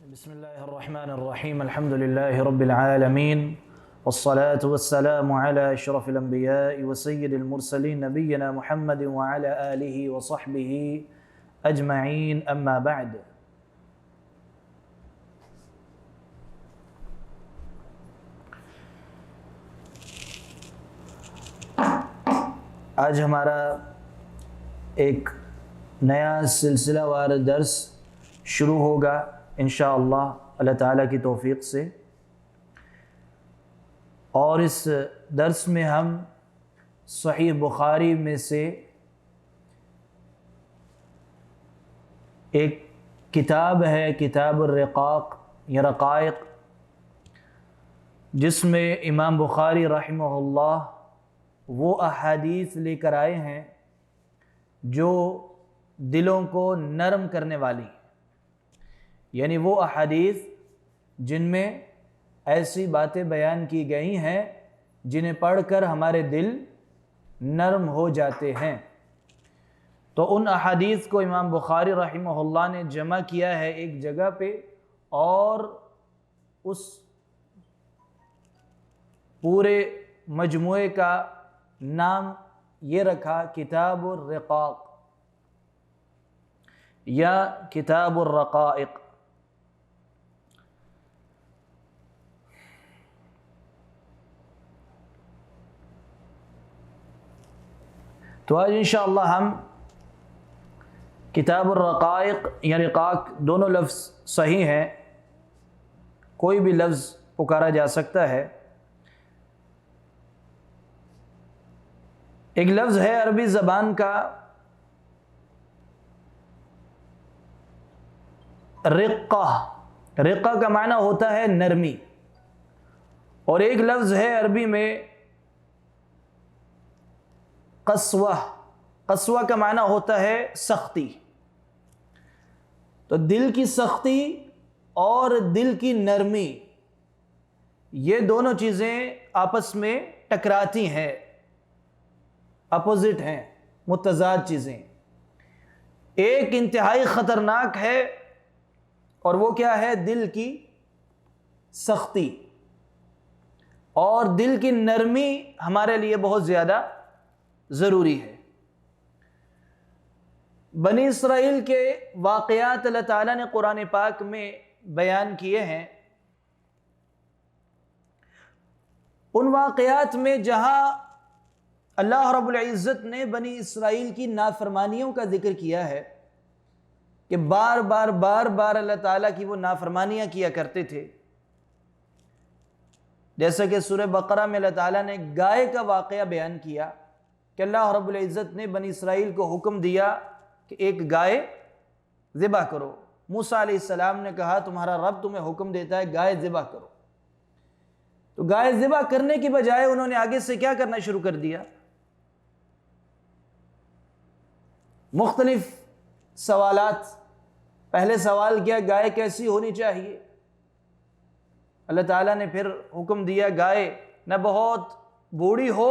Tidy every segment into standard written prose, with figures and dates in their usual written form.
بسم الله الرحمن الرحيم الحمد لله رب العالمين والصلاة والسلام على أشرف الأنبياء وسيد المرسلين نبينا محمد وعلى آله وصحبه أجمعين أما بعد آج ہمارا ایک نیا سلسلہ وار درس شروع ہوگا انشاءاللہ اللہ تعالیٰ کی توفیق سے، اور اس درس میں ہم صحیح بخاری میں سے ایک کتاب ہے کتاب الرقاق یا رقائق، جس میں امام بخاری رحمہ اللہ وہ احادیث لے کر آئے ہیں جو دلوں کو نرم کرنے والی، یعنی وہ احادیث جن میں ایسی باتیں بیان کی گئی ہیں جنہیں پڑھ کر ہمارے دل نرم ہو جاتے ہیں۔ تو ان احادیث کو امام بخاری رحمہ اللہ نے جمع کیا ہے ایک جگہ پہ، اور اس پورے مجموعے کا نام یہ رکھا کتاب الرقاق یا کتاب الرقائق۔ تو آج انشاءاللہ ہم کتاب الرقائق یا رقاق، دونوں لفظ صحیح ہیں، کوئی بھی لفظ پکارا جا سکتا ہے۔ ایک لفظ ہے عربی زبان کا رقہ، رقہ کا معنی ہوتا ہے نرمی، اور ایک لفظ ہے عربی میں قسوہ، قسوہ کا معنی ہوتا ہے سختی۔ تو دل کی سختی اور دل کی نرمی، یہ دونوں چیزیں آپس میں ٹکراتی ہیں، اپوزٹ ہیں، متضاد چیزیں۔ ایک انتہائی خطرناک ہے اور وہ کیا ہے؟ دل کی سختی، اور دل کی نرمی ہمارے لیے بہت زیادہ ضروری ہے۔ بنی اسرائیل کے واقعات اللہ تعالیٰ نے قرآن پاک میں بیان کیے ہیں۔ ان واقعات میں جہاں اللہ رب العزت نے بنی اسرائیل کی نافرمانیوں کا ذکر کیا ہے کہ بار بار اللہ تعالیٰ کی وہ نافرمانیاں کیا کرتے تھے، جیسا کہ سورہ بقرہ میں اللہ تعالیٰ نے گائے کا واقعہ بیان کیا کہ اللہ رب العزت نے بنی اسرائیل کو حکم دیا کہ ایک گائے ذبح کرو۔ موسیٰ علیہ السلام نے کہا تمہارا رب تمہیں حکم دیتا ہے گائے ذبح کرو، تو گائے ذبح کرنے کی بجائے انہوں نے آگے سے کیا کرنا شروع کر دیا؟ مختلف سوالات۔ پہلے سوال کیا؟ گائے کیسی ہونی چاہیے؟ اللہ تعالیٰ نے پھر حکم دیا گائے نہ بہت بوڑھی ہو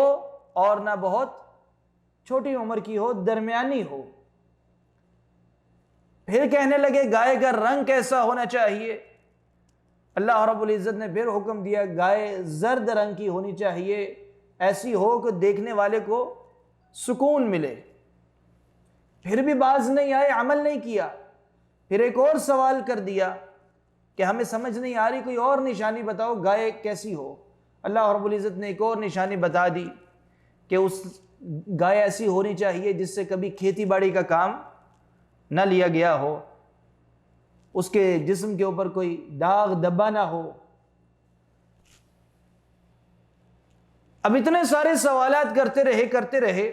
اور نہ بہت چھوٹی عمر کی ہو، درمیانی ہو۔ پھر کہنے لگے گائے کا رنگ کیسا ہونا چاہیے؟ اللہ رب العزت نے پھر حکم دیا گائے زرد رنگ کی ہونی چاہیے، ایسی ہو کہ دیکھنے والے کو سکون ملے۔ پھر بھی باز نہیں آئے، عمل نہیں کیا۔ پھر ایک اور سوال کر دیا کہ ہمیں سمجھ نہیں آ رہی، کوئی اور نشانی بتاؤ گائے کیسی ہو۔ اللہ رب العزت نے ایک اور نشانی بتا دی کہ اس گائے ایسی ہونی چاہیے جس سے کبھی کھیتی باڑی کا کام نہ لیا گیا ہو، اس کے جسم کے اوپر کوئی داغ دبا نہ ہو۔ اب اتنے سارے سوالات کرتے رہے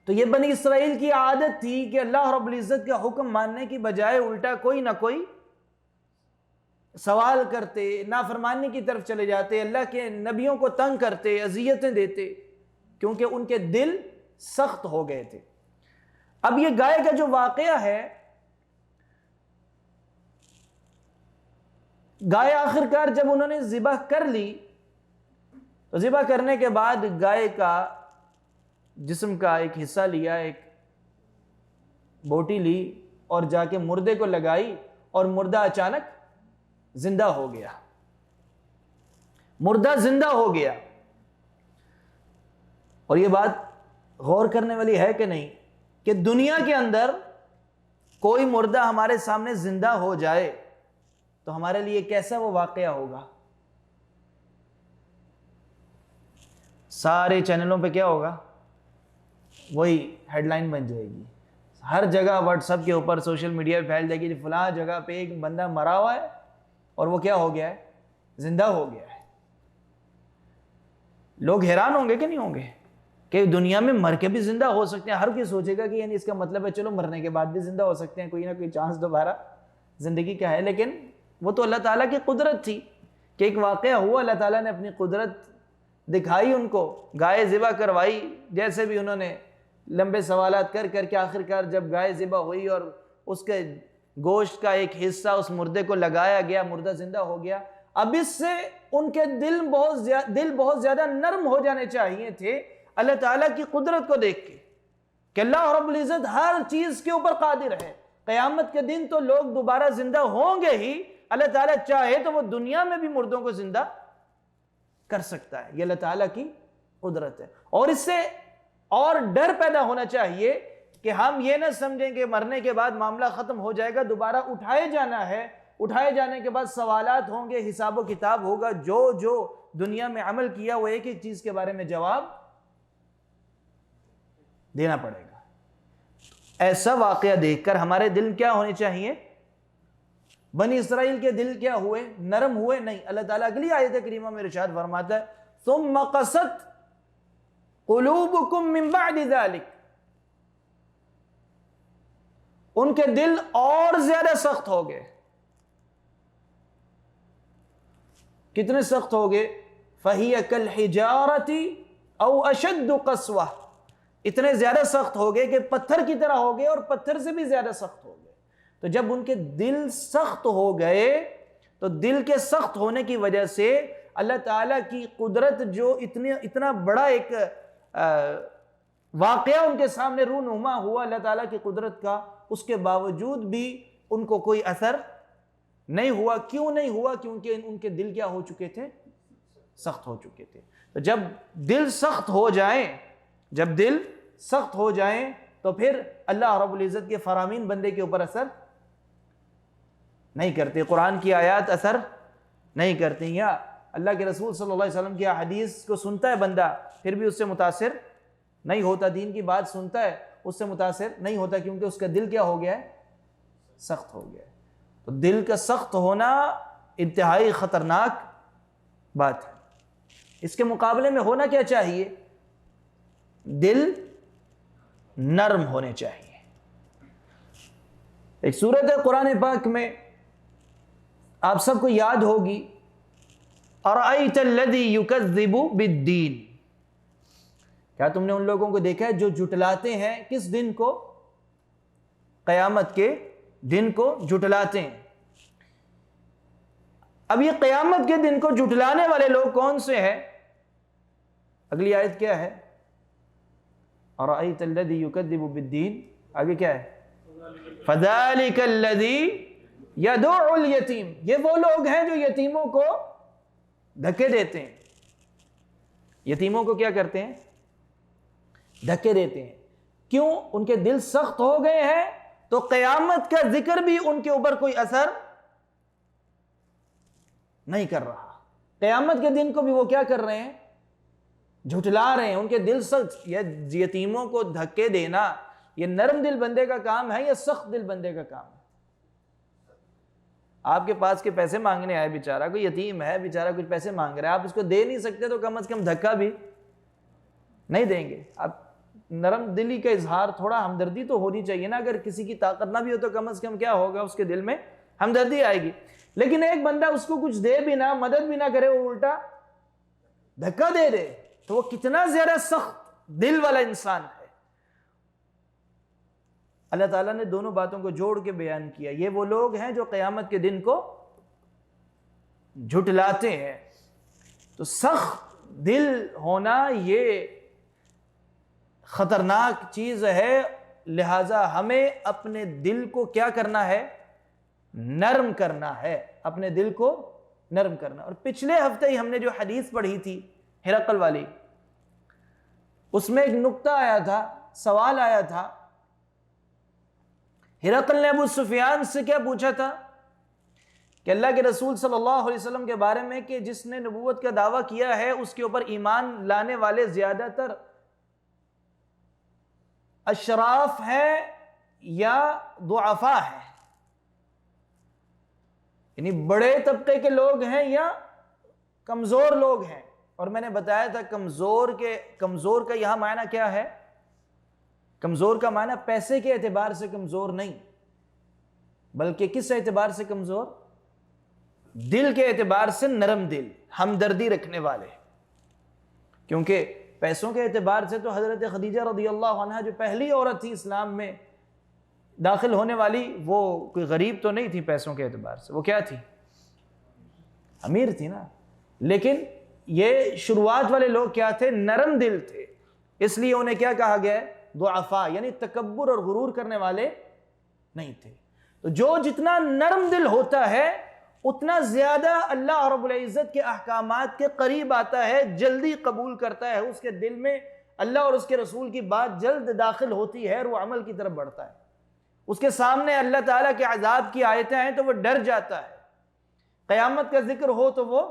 تو یہ بنی اسرائیل کی عادت تھی کہ اللہ رب العزت کا حکم ماننے کی بجائے الٹا کوئی نہ کوئی سوال کرتے، نافرمانی کی طرف چلے جاتے، اللہ کے نبیوں کو تنگ کرتے، اذیتیں دیتے، کیونکہ ان کے دل سخت ہو گئے تھے۔ اب یہ گائے کا جو واقعہ ہے، گائے آخرکار جب انہوں نے ذبح کر لی تو ذبح کرنے کے بعد گائے کا جسم کا ایک حصہ لیا، ایک بوٹی لی اور جا کے مردے کو لگائی اور مردہ اچانک زندہ ہو گیا، مردہ زندہ ہو گیا۔ اور یہ بات غور کرنے والی ہے کہ نہیں کہ دنیا کے اندر کوئی مردہ ہمارے سامنے زندہ ہو جائے تو ہمارے لیے کیسا وہ واقعہ ہوگا؟ سارے چینلوں پہ کیا ہوگا؟ وہی ہیڈ لائن بن جائے گی، ہر جگہ واٹس ایپ کے اوپر سوشل میڈیا پہ پھیل جائے گی، فلاں جگہ پہ ایک بندہ مرا ہوا ہے اور وہ کیا ہو گیا ہے؟ زندہ ہو گیا ہے۔ لوگ حیران ہوں گے کہ نہیں ہوں گے کہ دنیا میں مر کے بھی زندہ ہو سکتے ہیں۔ ہر کوئی سوچے گا کہ یعنی اس کا مطلب ہے چلو مرنے کے بعد بھی زندہ ہو سکتے ہیں، کوئی نہ کوئی چانس دوبارہ زندگی کا ہے۔ لیکن وہ تو اللہ تعالیٰ کی قدرت تھی کہ ایک واقعہ ہوا، اللہ تعالیٰ نے اپنی قدرت دکھائی، ان کو گائے ذبح کروائی، جیسے بھی انہوں نے لمبے سوالات کر کر کے آخرکار جب گائے ذبح ہوئی اور اس کے گوشت کا ایک حصہ اس مردے کو لگایا گیا، مردہ زندہ ہو گیا۔ اب اس سے ان کے دل بہت زیادہ نرم ہو جانے چاہیے تھے اللہ تعالیٰ کی قدرت کو دیکھ کے کہ اللہ رب العزت ہر چیز کے اوپر قادر ہے۔ قیامت کے دن تو لوگ دوبارہ زندہ ہوں گے ہی، اللہ تعالیٰ چاہے تو وہ دنیا میں بھی مردوں کو زندہ کر سکتا ہے۔ یہ اللہ تعالیٰ کی قدرت ہے۔ اور اس سے اور ڈر پیدا ہونا چاہیے کہ ہم یہ نہ سمجھیں کہ مرنے کے بعد معاملہ ختم ہو جائے گا، دوبارہ اٹھائے جانا ہے، اٹھائے جانے کے بعد سوالات ہوں گے، حساب و کتاب ہوگا، جو دنیا میں عمل کیا وہ ایک ایک چیز کے بارے میں جواب دینا پڑے گا۔ ایسا واقعہ دیکھ کر ہمارے دل کیا ہونے چاہیے؟ بنی اسرائیل کے دل کیا ہوئے؟ نرم ہوئے؟ نہیں۔ اللہ تعالیٰ اگلی آیت کریمہ میں ارشاد فرماتا ہے ثم قست قلوبکم من بعد ذلک، ان کے دل اور زیادہ سخت ہو گئے۔ کتنے سخت ہو گئے؟ فَهِيَ كَالْحِجَارَةِ أَوْ أَشَدُّ قَسْوَةً، اتنے زیادہ سخت ہو گئے کہ پتھر کی طرح ہو گئے اور پتھر سے بھی زیادہ سخت ہو گئے۔ تو جب ان کے دل سخت ہو گئے تو دل کے سخت ہونے کی وجہ سے اللہ تعالیٰ کی قدرت جو اتنا بڑا ایک واقعہ ان کے سامنے رونما ہوا اللہ تعالیٰ کی قدرت کا، اس کے باوجود بھی ان کو کوئی اثر نہیں ہوا۔ کیوں نہیں ہوا؟ کیونکہ ان کے دل کیا ہو چکے تھے؟ سخت ہو چکے تھے۔ تو جب دل سخت ہو جائیں تو پھر اللہ رب العزت کے فرامین بندے کے اوپر اثر نہیں کرتے، قرآن کی آیات اثر نہیں کرتی، یا اللہ کے رسول صلی اللہ علیہ وسلم کی حدیث کو سنتا ہے بندہ پھر بھی اس سے متاثر نہیں ہوتا، دین کی بات سنتا ہے اس سے متاثر نہیں ہوتا، کیونکہ اس کا دل کیا ہو گیا ہے؟ سخت ہو گیا ہے۔ تو دل کا سخت ہونا انتہائی خطرناک بات ہے۔ اس کے مقابلے میں ہونا کیا چاہیے؟ دل نرم ہونے چاہیے۔ ایک سورت ہے قرآن پاک میں، آپ سب کو یاد ہوگی، اَرَأَيْتَ الَّذِي يُكَذِّبُ بِالدِّينِ، کیا تم نے ان لوگوں کو دیکھا ہے جو جھٹلاتے ہیں کس دن کو؟ قیامت کے دن کو جھٹلاتے ہیں۔ اب یہ قیامت کے دن کو جھٹلانے والے لوگ کون سے ہیں؟ اگلی آیت کیا ہے؟ اَرَأَيْتَ الَّذِي يُكَذِّبُ بِالدِّينِ، آگے کیا ہے؟ فَذَلِكَ الَّذِي يَدُعُّ الْيَتِيمَ، یہ وہ لوگ ہیں جو یتیموں کو دھکے دیتے ہیں۔ یتیموں کو کیا کرتے ہیں؟ دھکے دیتے ہیں۔ کیوں؟ ان کے دل سخت ہو گئے ہیں تو قیامت کا ذکر بھی ان کے اوپر کوئی اثر نہیں کر رہا۔ قیامت کے دن کو بھی وہ کیا کر رہے ہیں؟ جھٹلا رہے ہیں۔ ان کے دل سخت، یتیموں کو دھکے دینا یہ نرم دل بندے کا کام ہے یا سخت دل بندے کا کام ہے؟ آپ کے پاس کے پیسے مانگنے آئے بیچارہ، کوئی یتیم ہے بیچارہ کچھ پیسے مانگ رہا ہے، آپ اس کو دے نہیں سکتے تو کم از کم دھکا بھی نہیں دیں گے۔ آپ نرم دلی کا اظہار، تھوڑا ہمدردی تو ہونی چاہیے نا، اگر کسی کی طاقت نہ بھی ہو تو کم از کم کیا ہوگا؟ اس کے دل میں ہمدردی آئے گی۔ لیکن ایک بندہ اس کو کچھ دے بھی نہ، مدد بھی نہ کرے، وہ الٹا دھکا دے دے تو وہ کتنا زیادہ سخت دل والا انسان ہے۔ اللہ تعالیٰ نے دونوں باتوں کو جوڑ کے بیان کیا۔ یہ وہ لوگ ہیں جو قیامت کے دن کو جھٹلاتے ہیں۔ تو سخت دل ہونا یہ خطرناک چیز ہے، لہٰذا ہمیں اپنے دل کو کیا کرنا ہے؟ نرم کرنا ہے، اپنے دل کو نرم کرنا۔ اور پچھلے ہفتے ہی ہم نے جو حدیث پڑھی تھی ہرقل والی، اس میں ایک نقطہ آیا تھا، سوال آیا تھا، ہرقل نے ابو سفیان سے کیا پوچھا تھا کہ اللہ کے رسول صلی اللہ علیہ وسلم کے بارے میں کہ جس نے نبوت کا دعویٰ کیا ہے اس کے اوپر ایمان لانے والے زیادہ تر اشراف ہیں یا ضعفاء ہیں، یعنی بڑے طبقے کے لوگ ہیں یا کمزور لوگ ہیں۔ اور میں نے بتایا تھا کمزور کا یہاں معنی کیا ہے؟ کمزور کا معنی پیسے کے اعتبار سے کمزور نہیں، بلکہ کس اعتبار سے کمزور؟ دل کے اعتبار سے نرم دل، ہمدردی رکھنے والے۔ کیونکہ پیسوں کے اعتبار سے تو حضرت خدیجہ رضی اللہ عنہا جو پہلی عورت تھی اسلام میں داخل ہونے والی، وہ کوئی غریب تو نہیں تھی پیسوں کے اعتبار سے، وہ کیا تھی؟ امیر تھی نا۔ لیکن یہ شروعات والے لوگ کیا تھے؟ نرم دل تھے، اس لیے انہیں کیا کہا گیا ہے؟ ضعفاء، یعنی تکبر اور غرور کرنے والے نہیں تھے۔ تو جو جتنا نرم دل ہوتا ہے اتنا زیادہ اللہ رب العزت کے احکامات کے قریب آتا ہے، جلدی قبول کرتا ہے، اس کے دل میں اللہ اور اس کے رسول کی بات جلد داخل ہوتی ہے اور وہ عمل کی طرف بڑھتا ہے۔ اس کے سامنے اللہ تعالیٰ کے عذاب کی آیتیں ہیں تو وہ ڈر جاتا ہے، قیامت کا ذکر ہو تو وہ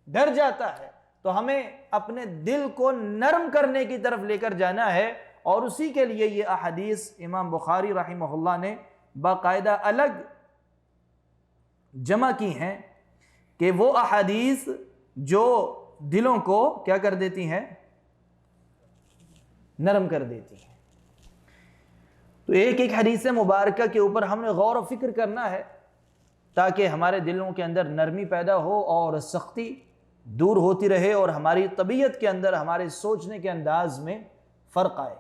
ڈر جاتا ہے۔ تو ہمیں اپنے دل کو نرم کرنے کی طرف لے کر جانا ہے، اور اسی کے لیے یہ احادیث امام بخاری رحمہ اللہ نے باقاعدہ الگ جمع کی ہیں کہ وہ احادیث جو دلوں کو کیا کر دیتی ہیں؟ نرم کر دیتی ہیں۔ تو ایک ایک حدیث مبارکہ کے اوپر ہم نے غور و فکر کرنا ہے تاکہ ہمارے دلوں کے اندر نرمی پیدا ہو اور سختی دور ہوتی رہے، اور ہماری طبیعت کے اندر، ہمارے سوچنے کے انداز میں فرق آئے۔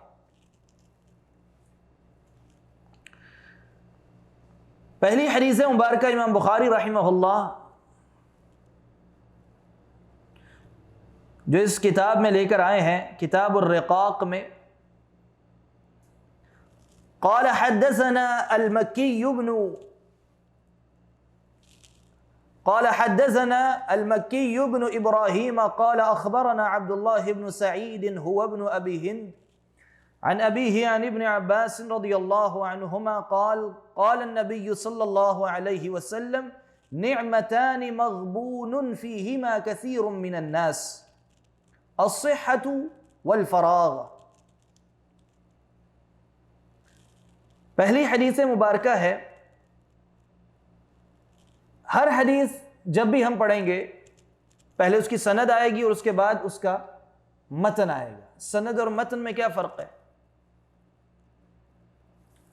پہلی حدیث مبارکہ امام بخاری رحمہ اللہ جو اس کتاب میں لے کر آئے ہیں، کتاب الرقاق میں، قال حدثنا المكي بن إبراهيم قال أخبرنا عبد الله بن سعيد هو ابن أبي هند عن أبيه عن ابن عباس رضي الله عنهما قال النبي صلى الله عليه وسلم نعمتان مغبون فيهما كثير من الناس الصحة والفراغ۔ پہلی حدیث مبارکہ ہے۔ ہر حدیث جب بھی ہم پڑھیں گے پہلے اس کی سند آئے گی اور اس کے بعد اس کا متن آئے گا۔ سند اور متن میں کیا فرق ہے؟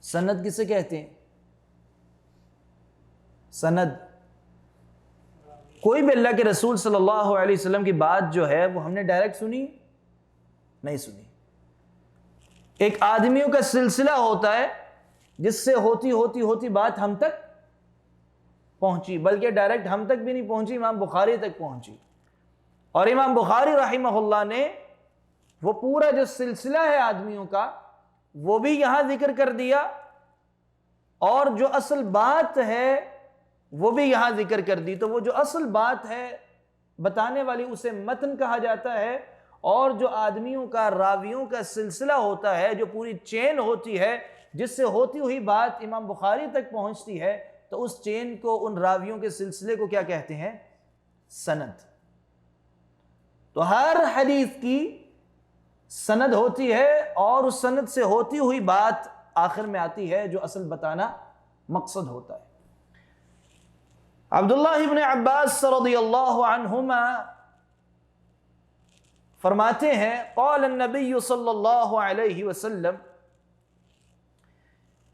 سند کسے کہتے ہیں؟ سند کوئی بھی اللہ کے رسول صلی اللہ علیہ وسلم کی بات جو ہے وہ ہم نے ڈائریکٹ سنی نہیں سنی، ایک آدمیوں کا سلسلہ ہوتا ہے جس سے ہوتی بات ہم تک پہنچی، بلکہ ڈائریکٹ ہم تک بھی نہیں پہنچی، امام بخاری تک پہنچی۔ اور امام بخاری رحمہ اللہ نے وہ پورا جو سلسلہ ہے آدمیوں کا وہ بھی یہاں ذکر کر دیا، اور جو اصل بات ہے وہ بھی یہاں ذکر کر دی۔ تو وہ جو اصل بات ہے بتانے والی اسے متن کہا جاتا ہے، اور جو آدمیوں کا، راویوں کا سلسلہ ہوتا ہے، جو پوری چین ہوتی ہے جس سے ہوتی ہوئی بات امام بخاری تک پہنچتی ہے، تو اس چین کو، ان راویوں کے سلسلے کو کیا کہتے ہیں؟ سند۔ تو ہر حدیث کی سند ہوتی ہے، اور اس سند سے ہوتی ہوئی بات آخر میں آتی ہے جو اصل بتانا مقصد ہوتا ہے۔ عبداللہ ابن عباس رضی اللہ عنہما فرماتے ہیں قال النبی صلی اللہ علیہ وسلم،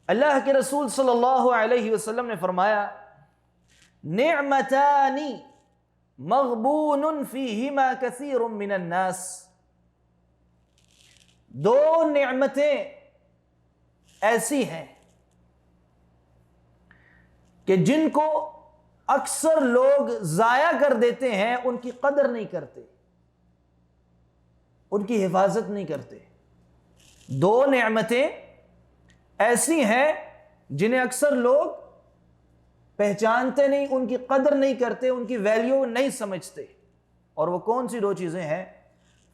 اللہ کے رسول صلی اللہ علیہ وسلم نے فرمایا نعمتان مغبون فیہما کثیر من الناس، دو نعمتیں ایسی ہیں کہ جن کو اکثر لوگ ضائع کر دیتے ہیں، ان کی قدر نہیں کرتے، ان کی حفاظت نہیں کرتے۔ دو نعمتیں ایسی ہیں جنہیں اکثر لوگ پہچانتے نہیں، ان کی قدر نہیں کرتے، ان کی ویلیو نہیں سمجھتے. اور وہ کون سی دو چیزیں ہیں؟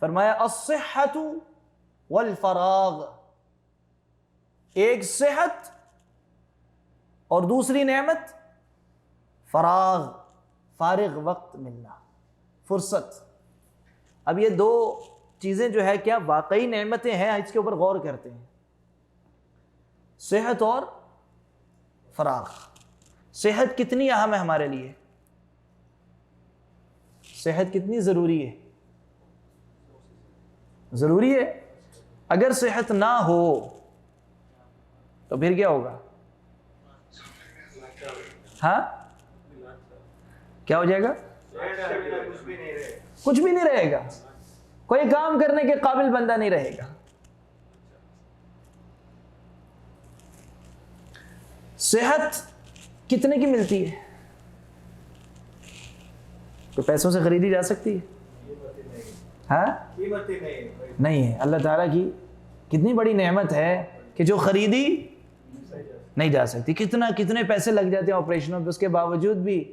فرمایا الصحت والفراغ. ایک صحت اور دوسری نعمت فراغ، فارغ وقت ملنا، فرصت. اب یہ دو چیزیں جو ہے کیا واقعی نعمتیں ہیں؟ اس کے اوپر غور کرتے ہیں. صحت اور فراغ. صحت کتنی اہم ہے ہمارے لیے؟ صحت کتنی ضروری ہے؟ ضروری ہے. اگر صحت نہ ہو تو پھر کیا ہوگا؟ ہاں کیا ہو جائے گا؟ کچھ بھی نہیں رہے گا، کوئی کام کرنے کے قابل بندہ نہیں رہے گا. صحت کتنے کی ملتی ہے؟ تو پیسوں سے خریدی جا سکتی ہے؟ ہاں نہیں ہے. اللہ تعالیٰ کی کتنی بڑی نعمت ہے کہ جو خریدی نہیں جا سکتی. کتنے پیسے لگ جاتے ہیں آپریشنوں پہ، اس کے باوجود بھی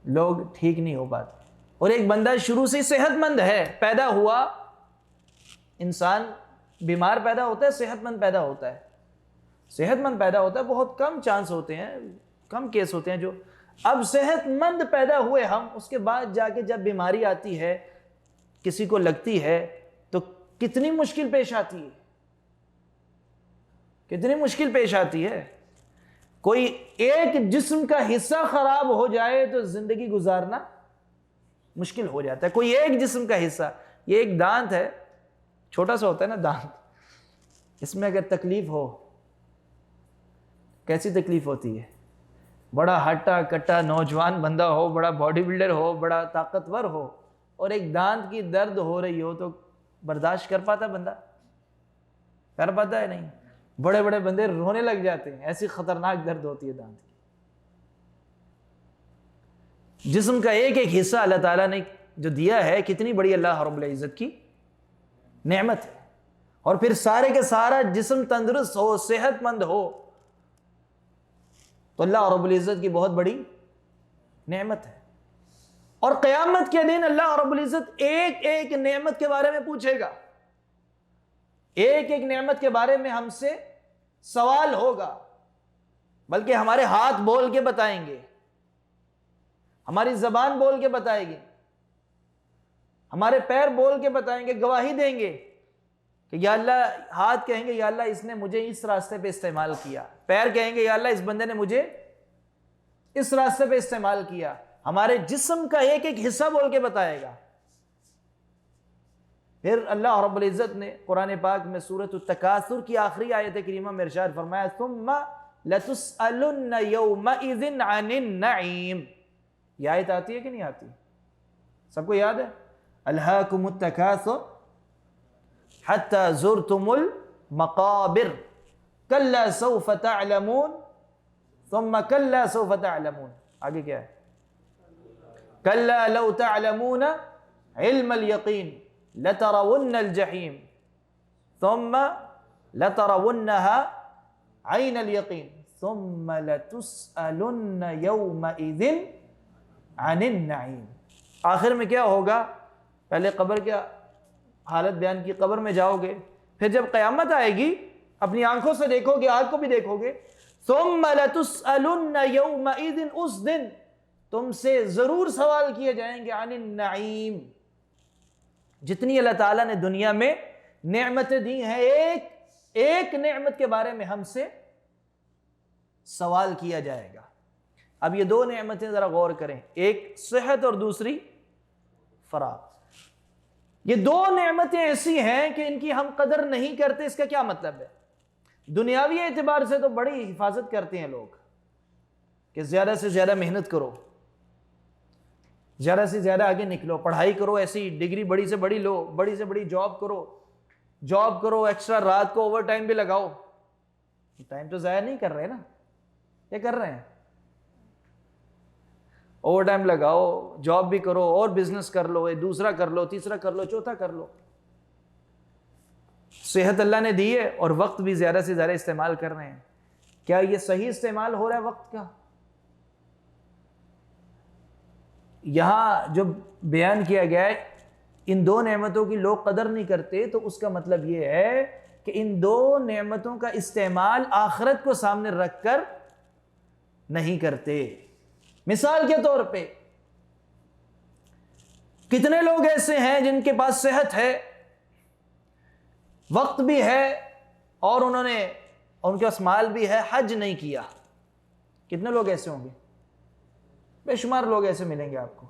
لوگ ٹھیک نہیں ہو پاتے. اور ایک بندہ شروع سے صحت مند ہے، پیدا ہوا، انسان بیمار پیدا ہوتا ہے، صحت مند پیدا ہوتا ہے. صحت مند پیدا ہوتا ہے، بہت کم چانس ہوتے ہیں، کم کیس ہوتے ہیں جو. اب صحت مند پیدا ہوئے ہم، اس کے بعد جا کے جب بیماری آتی ہے، کسی کو لگتی ہے، تو کتنی مشکل پیش آتی ہے، کتنی مشکل پیش آتی ہے. کوئی ایک جسم کا حصہ خراب ہو جائے تو زندگی گزارنا مشکل ہو جاتا ہے. کوئی ایک جسم کا حصہ، یہ ایک دانت ہے، چھوٹا سا ہوتا ہے نا دانت، اس میں اگر تکلیف ہو، کیسی تکلیف ہوتی ہے. بڑا ہٹا کٹا نوجوان بندہ ہو، بڑا باڈی بلڈر ہو، بڑا طاقتور ہو، اور ایک دانت کی درد ہو رہی ہو تو برداشت کر پاتا بندہ؟ کر پاتا ہے نہیں. بڑے بڑے بندے رونے لگ جاتے ہیں، ایسی خطرناک درد ہوتی ہے دانت کی. جسم کا ایک ایک حصہ اللہ تعالیٰ نے جو دیا ہے، کتنی بڑی اللہ رب العزت کی نعمت ہے. اور پھر سارے کے سارا جسم تندرست ہو، صحت مند ہو، تو اللہ رب العزت کی بہت بڑی نعمت ہے. اور قیامت کے دن اللہ رب العزت ایک ایک نعمت کے بارے میں پوچھے گا، ایک ایک نعمت کے بارے میں ہم سے سوال ہوگا. بلکہ ہمارے ہاتھ بول کے بتائیں گے، ہماری زبان بول کے بتائے گی، ہمارے پیر بول کے بتائیں گے، گواہی دیں گے کہ یا اللہ، ہاتھ کہیں گے یا اللہ اس نے مجھے اس راستے پہ استعمال کیا، پیر کہیں گے یا اللہ اس بندے نے مجھے اس راستے پہ استعمال کیا. ہمارے جسم کا ایک ایک حصہ بول کے بتائے گا. پھر اللہ رب العزت نے قرآن پاک میں سورۃ التکاثر کی آخری آیت کریمہ میں ارشاد فرمایا ثم لتسألن یومئذ عن النعیم. یہ آیت آتی ہے کہ نہیں آتی؟ سب کو یاد ہے؟ الہاکم التکاثر حتی زرتم المقابر کلا سوف تعلمون ثم کلا سوف تعلمون. آگے کیا ہے؟ کلا لو تعلمون علم الیقین لترون الجحیم ثم لترونها عین الیقین ثم لتسألن یومئذ عن النعیم. آخر میں کیا ہوگا؟ پہلے قبر کیا حالت بیان کی، قبر میں جاؤ گے، پھر جب قیامت آئے گی اپنی آنکھوں سے دیکھو گے، آگ کو بھی دیکھو گے. ثم لتسألن یومئذ، اس دن تم سے ضرور سوال کیے جائیں گے عن النعیم. جتنی اللہ تعالیٰ نے دنیا میں نعمتیں دی ہیں، ایک ایک نعمت کے بارے میں ہم سے سوال کیا جائے گا. اب یہ دو نعمتیں ذرا غور کریں، ایک صحت اور دوسری فراغ. یہ دو نعمتیں ایسی ہیں کہ ان کی ہم قدر نہیں کرتے. اس کا کیا مطلب ہے؟ دنیاوی اعتبار سے تو بڑی حفاظت کرتے ہیں لوگ کہ زیادہ سے زیادہ محنت کرو، زیادہ سے زیادہ آگے نکلو، پڑھائی کرو، ایسی ڈگری بڑی سے بڑی لو، بڑی سے بڑی جاب کرو، ایکسٹرا رات کو اوور ٹائم بھی لگاؤ. ٹائم تو ضائع نہیں کر رہے نا، کیا کر رہے ہیں؟ اوور ٹائم لگاؤ، جاب بھی کرو، اور بزنس کر لو، دوسرا کر لو، تیسرا کر لو، چوتھا کر لو. صحت اللہ نے دی ہے اور وقت بھی زیادہ سے زیادہ استعمال کر رہے ہیں. کیا یہ صحیح استعمال ہو رہا ہے وقت کا؟ یہاں جو بیان کیا گیا ہے ان دو نعمتوں کی لوگ قدر نہیں کرتے، تو اس کا مطلب یہ ہے کہ ان دو نعمتوں کا استعمال آخرت کو سامنے رکھ کر نہیں کرتے۔ مثال کے طور پہ کتنے لوگ ایسے ہیں جن کے پاس صحت ہے، وقت بھی ہے، اور ان کے پاس مال بھی ہے، حج نہیں کیا؟ کتنے لوگ ایسے ہوں گے؟ بے شمار لوگ ایسے ملیں گے آپ کو۔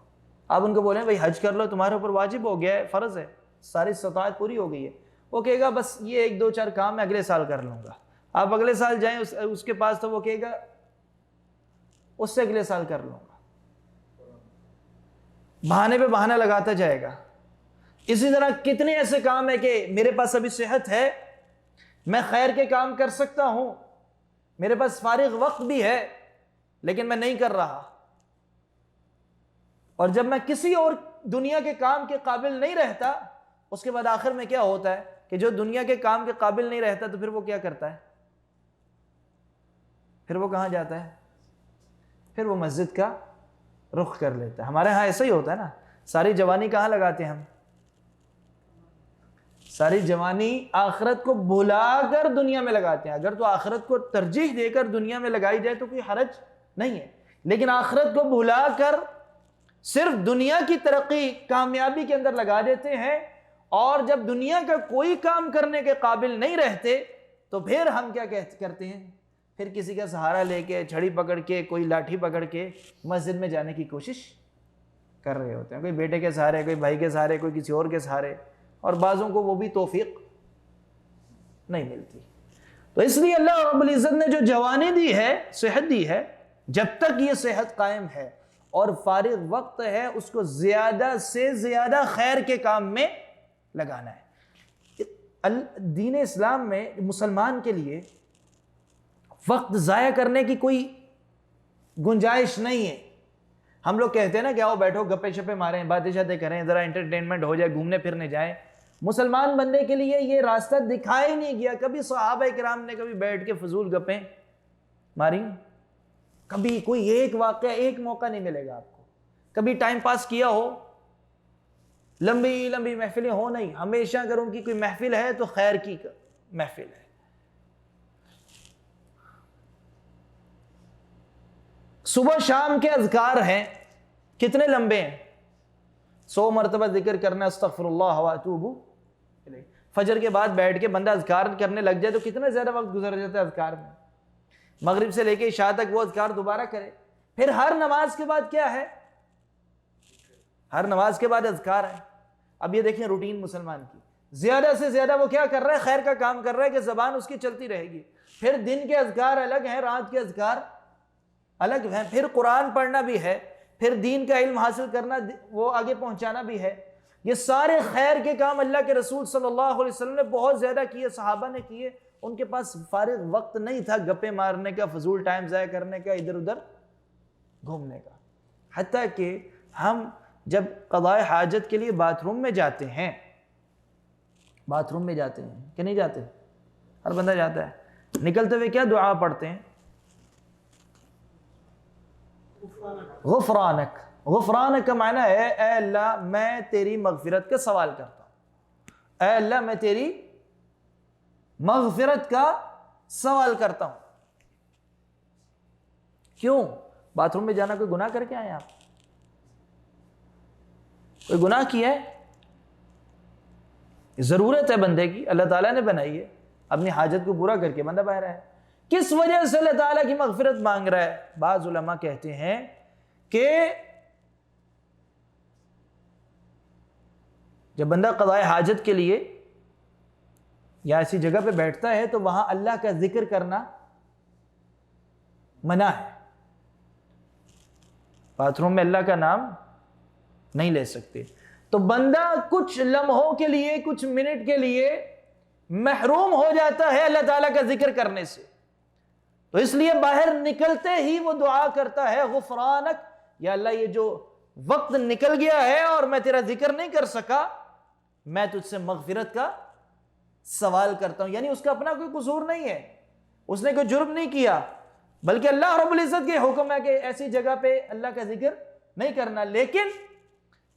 آپ ان کو بولیں بھائی حج کر لو، تمہارے اوپر واجب ہو گیا ہے، فرض ہے، ساری استطاعت پوری ہو گئی ہے، وہ کہے گا بس یہ 1-2-4 کام میں اگلے سال کر لوں گا۔ آپ اگلے سال جائیں اس کے پاس تو وہ کہے گا اس سے اگلے سال کر لوں گا، بہانے پہ بہانہ لگاتا جائے گا۔ اسی طرح کتنے ایسے کام ہیں کہ میرے پاس ابھی صحت ہے، میں خیر کے کام کر سکتا ہوں، میرے پاس فارغ وقت بھی ہے، لیکن میں نہیں کر رہا، اور جب میں کسی اور دنیا کے کام کے قابل نہیں رہتا، اس کے بعد آخر میں کیا ہوتا ہے کہ جو دنیا کے کام کے قابل نہیں رہتا تو پھر وہ کیا کرتا ہے؟ پھر وہ کہاں جاتا ہے؟ پھر وہ مسجد کا رخ کر لیتا ہے۔ ہمارے ہاں ایسا ہی ہوتا ہے نا، ساری جوانی کہاں لگاتے ہیں ہم؟ ساری جوانی آخرت کو بھلا کر دنیا میں لگاتے ہیں۔ اگر تو آخرت کو ترجیح دے کر دنیا میں لگائی جائے تو کوئی حرج نہیں ہے، لیکن آخرت کو بھلا کر صرف دنیا کی ترقی کامیابی کے اندر لگا دیتے ہیں، اور جب دنیا کا کوئی کام کرنے کے قابل نہیں رہتے تو پھر ہم کیا کرتے ہیں؟ پھر کسی کا سہارا لے کے، چھڑی پکڑ کے، کوئی لاٹھی پکڑ کے مسجد میں جانے کی کوشش کر رہے ہوتے ہیں، کوئی بیٹے کے سہارے، کوئی بھائی کے سہارے، کوئی کسی اور کے سہارے، اور بعضوں کو وہ بھی توفیق نہیں ملتی۔ تو اس لیے اللہ رب العزت نے جو جوانی دی ہے، صحت دی ہے، جب تک یہ صحت قائم ہے اور فارغ وقت ہے، اس کو زیادہ سے زیادہ خیر کے کام میں لگانا ہے۔ دین اسلام میں مسلمان کے لیے وقت ضائع کرنے کی کوئی گنجائش نہیں ہے۔ ہم لوگ کہتے ہیں نا کہ آؤ بیٹھو گپے شپے ماریں، باتیں شاتیں کریں، ذرا انٹرٹینمنٹ ہو جائے، گھومنے پھرنے جائیں۔ مسلمان بندے کے لیے یہ راستہ دکھایا ہی نہیں گیا۔ کبھی صحابہ کرام نے کبھی بیٹھ کے فضول گپیں ماری؟ کبھی کوئی ایک واقعہ، ایک موقع نہیں ملے گا آپ کو۔ کبھی ٹائم پاس کیا ہو، لمبی لمبی محفلیں ہو نہیں، ہمیشہ اگر ان کی کوئی محفل ہے تو خیر کی محفل ہے۔ صبح شام کے اذکار ہیں، کتنے لمبے ہیں؟ 100 مرتبہ ذکر کرنا، استغفر اللہ واتوب الیہ۔ فجر کے بعد بیٹھ کے بندہ اذکار کرنے لگ جائے تو کتنا زیادہ وقت گزر جاتا ہے اذکار میں۔ مغرب سے لے کے عشاء تک وہ اذکار دوبارہ کرے۔ پھر ہر نماز کے بعد کیا ہے؟ ہر نماز کے بعد اذکار ہے۔ اب یہ دیکھیں روٹین مسلمان کی، زیادہ سے زیادہ وہ کیا کر رہا ہے؟ خیر کا کام کر رہا ہے کہ زبان اس کی چلتی رہے گی۔ پھر دن کے اذکار الگ ہیں، رات کے اذکار الگ ہیں، پھر قرآن پڑھنا بھی ہے، پھر دین کا علم حاصل کرنا، وہ آگے پہنچانا بھی ہے۔ یہ سارے خیر کے کام اللہ کے رسول صلی اللہ علیہ وسلم نے بہت زیادہ کیے، صحابہ نے کیے۔ ان کے پاس فارغ وقت نہیں تھا گپے مارنے کا، فضول ٹائم ضائع کرنے کا، ادھر ادھر گھومنے کا۔ حتیٰ کہ ہم جب قضاء حاجت کے لیے باتھ روم میں جاتے ہیں کہ نہیں جاتے؟ ہر بندہ جاتا ہے۔ نکلتے ہوئے کیا دعا پڑھتے ہیں؟ غفرانک۔ غفرانک کا معنی ہے اے اللہ میں تیری مغفرت کا سوال کرتا ہوں، اے اللہ میں تیری مغفرت کا سوال کرتا ہوں۔ کیوں؟ باتھ روم میں جانا کوئی گناہ کر کے آئے آپ؟ کوئی گناہ کیا ہے؟ ضرورت ہے بندے کی، اللہ تعالیٰ نے بنائی ہے، اپنی حاجت کو پورا کر کے بندہ باہر ہے۔ کس وجہ سے اللہ تعالیٰ کی مغفرت مانگ رہا ہے؟ بعض علماء کہتے ہیں کہ جب بندہ قضاء حاجت کے لیے یا ایسی جگہ پہ بیٹھتا ہے تو وہاں اللہ کا ذکر کرنا منع ہے۔ باتھ روم میں اللہ کا نام نہیں لے سکتے، تو بندہ کچھ لمحوں کے لیے، کچھ منٹ کے لیے محروم ہو جاتا ہے اللہ تعالیٰ کا ذکر کرنے سے۔ تو اس لیے باہر نکلتے ہی وہ دعا کرتا ہے غفرانک، یا اللہ یہ جو وقت نکل گیا ہے اور میں تیرا ذکر نہیں کر سکا، میں تجھ سے مغفرت کا سوال کرتا ہوں۔ یعنی اس کا اپنا کوئی قصور نہیں ہے، اس نے کوئی جرم نہیں کیا، بلکہ اللہ رب العزت کے حکم ہے کہ ایسی جگہ پہ اللہ کا ذکر نہیں کرنا، لیکن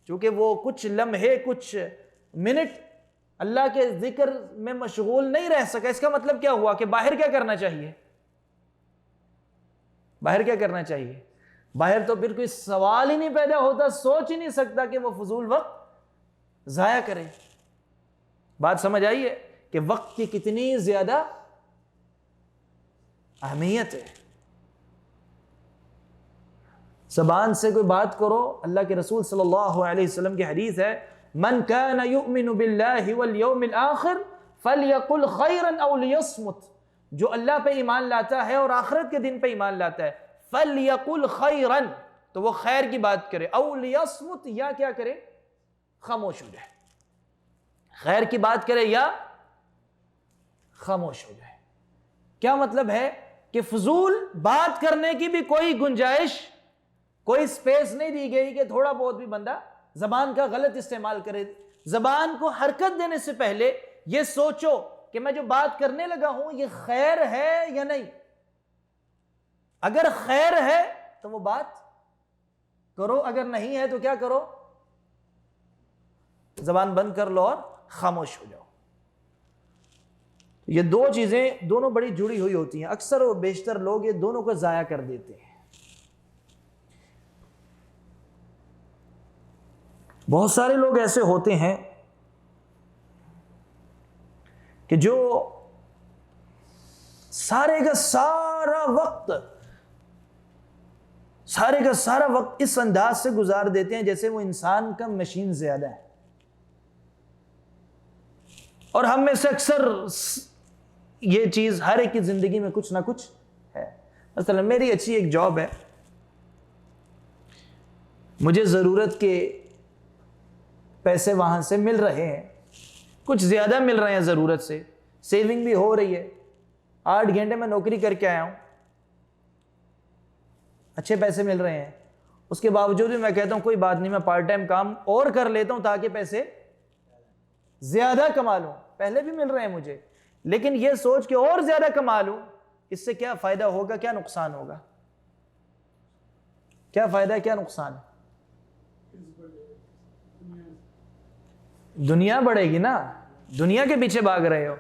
چونکہ وہ کچھ لمحے کچھ منٹ اللہ کے ذکر میں مشغول نہیں رہ سکا، اس کا مطلب کیا ہوا کہ باہر کیا کرنا چاہیے؟ باہر کیا کرنا چاہیے؟ باہر تو پھر کوئی سوال ہی نہیں پیدا ہوتا، سوچ ہی نہیں سکتا کہ وہ فضول وقت ضائع کرے۔ بات سمجھ آئی ہے کہ وقت کی کتنی زیادہ اہمیت ہے۔ زبان سے کوئی بات کرو، اللہ کے رسول صلی اللہ علیہ وسلم کی حدیث ہے، من کان یؤمن باللہ والیوم الآخر فلیقل خیرا او لیصمت، جو اللہ پہ ایمان لاتا ہے اور آخرت کے دن پہ ایمان لاتا ہے، فلیقل خیرا، تو وہ خیر کی بات کرے، او لیصمت، یا کیا کرے؟ خاموش ہو جائے۔ خیر کی بات کرے یا خاموش ہو جائے۔ کیا مطلب ہے کہ فضول بات کرنے کی بھی کوئی گنجائش، کوئی سپیس نہیں دی گئی کہ تھوڑا بہت بھی بندہ زبان کا غلط استعمال کرے۔ زبان کو حرکت دینے سے پہلے یہ سوچو کہ میں جو بات کرنے لگا ہوں یہ خیر ہے یا نہیں۔ اگر خیر ہے تو وہ بات کرو، اگر نہیں ہے تو کیا کرو؟ زبان بند کر لو اور خاموش ہو جاؤ۔ یہ دو چیزیں دونوں بڑی جڑی ہوئی ہوتی ہیں، اکثر و بیشتر لوگ یہ دونوں کو ضائع کر دیتے ہیں۔ بہت سارے لوگ ایسے ہوتے ہیں کہ جو سارے کا سارا وقت اس انداز سے گزار دیتے ہیں جیسے وہ انسان کا مشین زیادہ ہے۔ اور ہم میں سے اکثر یہ چیز ہر ایک کی زندگی میں کچھ نہ کچھ ہے۔ مثلا میری اچھی ایک جاب ہے، مجھے ضرورت کے پیسے وہاں سے مل رہے ہیں، کچھ زیادہ مل رہے ہیں ضرورت سے، سیونگ بھی ہو رہی ہے، 8 گھنٹے میں نوکری کر کے آیا ہوں، اچھے پیسے مل رہے ہیں، اس کے باوجود بھی میں کہتا ہوں کوئی بات نہیں، میں پارٹ ٹائم کام اور کر لیتا ہوں تاکہ پیسے زیادہ کما لوں۔ پہلے بھی مل رہے ہیں مجھے، لیکن یہ سوچ کہ اور زیادہ کما لوں، اس سے کیا فائدہ ہوگا، کیا نقصان ہوگا؟ کیا فائدہ ہے، کیا نقصان ہے؟ دنیا بڑھے گی نا، دنیا کے پیچھے بھاگ رہے ہو۔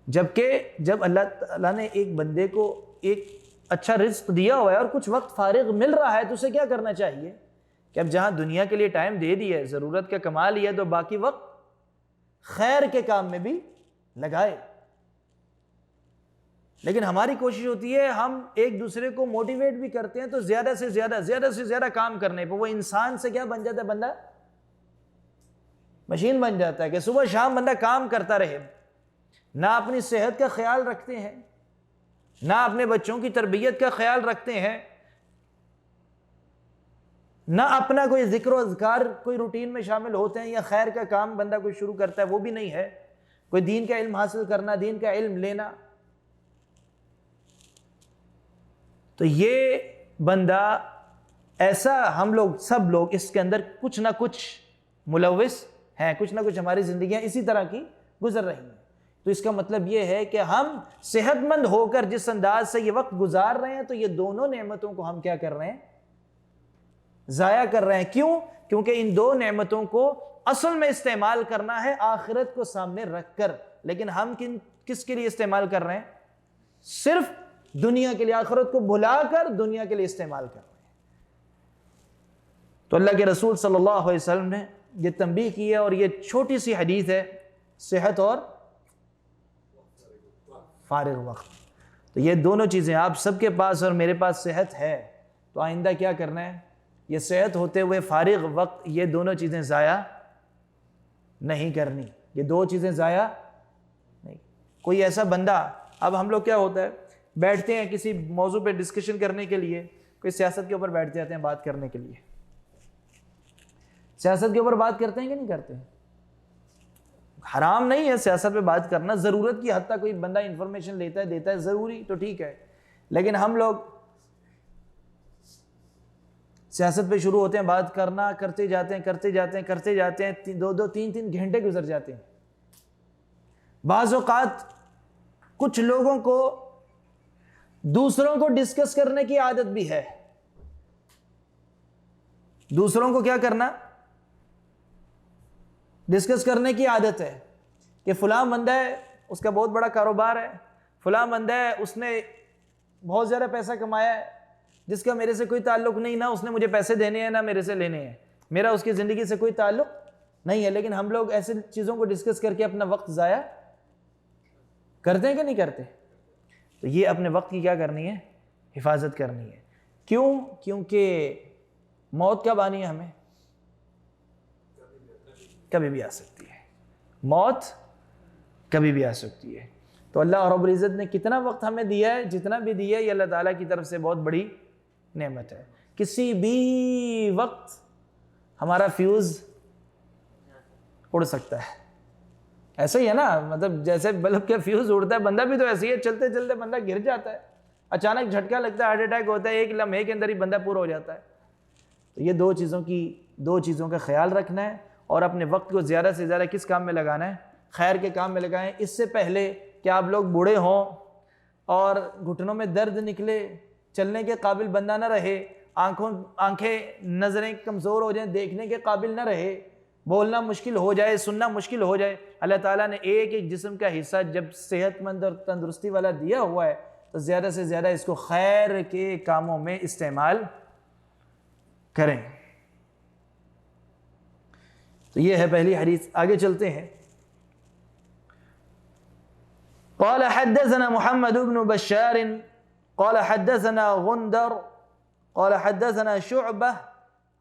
جبکہ جب اللہ تعالیٰ نے ایک بندے کو ایک اچھا رزق دیا ہوا ہے اور کچھ وقت فارغ مل رہا ہے تو اسے کیا کرنا چاہیے کہ اب جہاں دنیا کے لیے ٹائم دے دیا ہے، ضرورت کا کما لیا، تو باقی وقت خیر کے کام میں بھی لگائے۔ لیکن ہماری کوشش ہوتی ہے، ہم ایک دوسرے کو موٹیویٹ بھی کرتے ہیں تو زیادہ سے زیادہ کام کرنے پہ وہ انسان سے کیا بن جاتا ہے؟ بندہ مشین بن جاتا ہے کہ صبح شام بندہ کام کرتا رہے، نہ اپنی صحت کا خیال رکھتے ہیں، نہ اپنے بچوں کی تربیت کا خیال رکھتے ہیں، نہ اپنا کوئی ذکر و اذکار کوئی روٹین میں شامل ہوتے ہیں، یا خیر کا کام بندہ کوئی شروع کرتا ہے وہ بھی نہیں ہے، کوئی دین کا علم حاصل کرنا، دین کا علم لینا۔ تو یہ بندہ ایسا، ہم لوگ سب لوگ اس کے اندر کچھ نہ کچھ ملوث ہیں، کچھ نہ کچھ ہماری زندگیاں اسی طرح کی گزر رہی ہیں۔ تو اس کا مطلب یہ ہے کہ ہم صحت مند ہو کر جس انداز سے یہ وقت گزار رہے ہیں تو یہ دونوں نعمتوں کو ہم کیا کر رہے ہیں؟ ضائع کر رہے ہیں۔ کیوں؟ کیونکہ ان دو نعمتوں کو اصل میں استعمال کرنا ہے آخرت کو سامنے رکھ کر، لیکن ہم کس کے لیے استعمال کر رہے ہیں؟ صرف دنیا کے لیے، آخرت کو بھلا کر دنیا کے لیے استعمال کر رہے ہیں۔ تو اللہ کے رسول صلی اللہ علیہ وسلم نے یہ تنبیہ کی ہے، اور یہ چھوٹی سی حدیث ہے، صحت اور فارغ وقت۔ تو یہ دونوں چیزیں آپ سب کے پاس اور میرے پاس صحت ہے، تو آئندہ کیا کرنا ہے؟ یہ صحت ہوتے ہوئے فارغ وقت، یہ دونوں چیزیں ضائع نہیں کرنی، یہ دو چیزیں ضائع نہیں۔ کوئی ایسا بندہ، اب ہم لوگ کیا ہوتا ہے، بیٹھتے ہیں کسی موضوع پہ ڈسکشن کرنے کے لیے، کوئی سیاست کے اوپر بیٹھ جاتے ہیں بات کرنے کے لیے، سیاست کے اوپر بات کرتے ہیں کہ نہیں کرتے ہیں؟ حرام نہیں ہے سیاست پہ بات کرنا، ضرورت کی حد تک کوئی بندہ انفارمیشن لیتا ہے دیتا ہے ضروری تو ٹھیک ہے، لیکن ہم لوگ سیاست پہ شروع ہوتے ہیں بات کرنا، کرتے جاتے ہیں، 2-3 گھنٹے گزر جاتے ہیں۔ بعض اوقات کچھ لوگوں کو دوسروں کو ڈسکس کرنے کی عادت بھی ہے، دوسروں کو کیا کرنا؟ ڈسکس کرنے کی عادت ہے کہ فلاں بندہ ہے اس کا بہت بڑا کاروبار ہے، فلاں بندہ ہے اس نے بہت زیادہ پیسہ کمایا ہے، جس کا میرے سے کوئی تعلق نہیں، نہ اس نے مجھے پیسے دینے ہیں نہ میرے سے لینے ہیں، میرا اس کی زندگی سے کوئی تعلق نہیں ہے۔ لیکن ہم لوگ ایسی چیزوں کو ڈسکس کر کے اپنا وقت ضائع کرتے ہیں کہ نہیں کرتے؟ تو یہ اپنے وقت کی کیا کرنی ہے؟ حفاظت کرنی ہے۔ کیوں؟ کیونکہ موت کب آنی ہے ہمیں؟ کبھی بھی آ سکتی ہے، موت کبھی بھی آ سکتی ہے۔ تو اللہ رب العزت نے کتنا وقت ہمیں دیا ہے، جتنا بھی دیا ہے یہ اللہ تعالیٰ کی طرف سے بہت بڑی نعمت ہے۔ کسی بھی وقت ہمارا فیوز اڑ سکتا ہے، ایسا ہی ہے نا، مطلب جیسے بلب کا فیوز اڑتا ہے، بندہ بھی تو ایسے ہی ہے، چلتے چلتے بندہ گر جاتا ہے، اچانک جھٹکا لگتا ہے، ہارٹ اٹیک ہوتا ہے، ایک لمحے کے اندر ہی بندہ پورا ہو جاتا ہے۔ تو یہ دو چیزوں کا خیال رکھنا ہے، اور اپنے وقت کو زیادہ سے زیادہ کس کام میں لگانا ہے؟ خیر کے کام میں لگائیں۔ اس سے پہلے کہ آپ لوگ بوڑھے ہوں اور گھٹنوں میں درد نکلے، چلنے کے قابل بندہ نہ رہے، آنکھیں نظریں کمزور ہو جائیں، دیکھنے کے قابل نہ رہے، بولنا مشکل ہو جائے، سننا مشکل ہو جائے، اللہ تعالیٰ نے ایک ایک جسم کا حصہ جب صحت مند اور تندرستی والا دیا ہوا ہے تو زیادہ سے زیادہ اس کو خیر کے کاموں میں استعمال کریں۔ تو یہ ہے پہلی حدیث۔ آگے چلتے ہیں۔ قال حدثنا محمد بن بشار قال حدثنا غندر قال حدثنا شعبة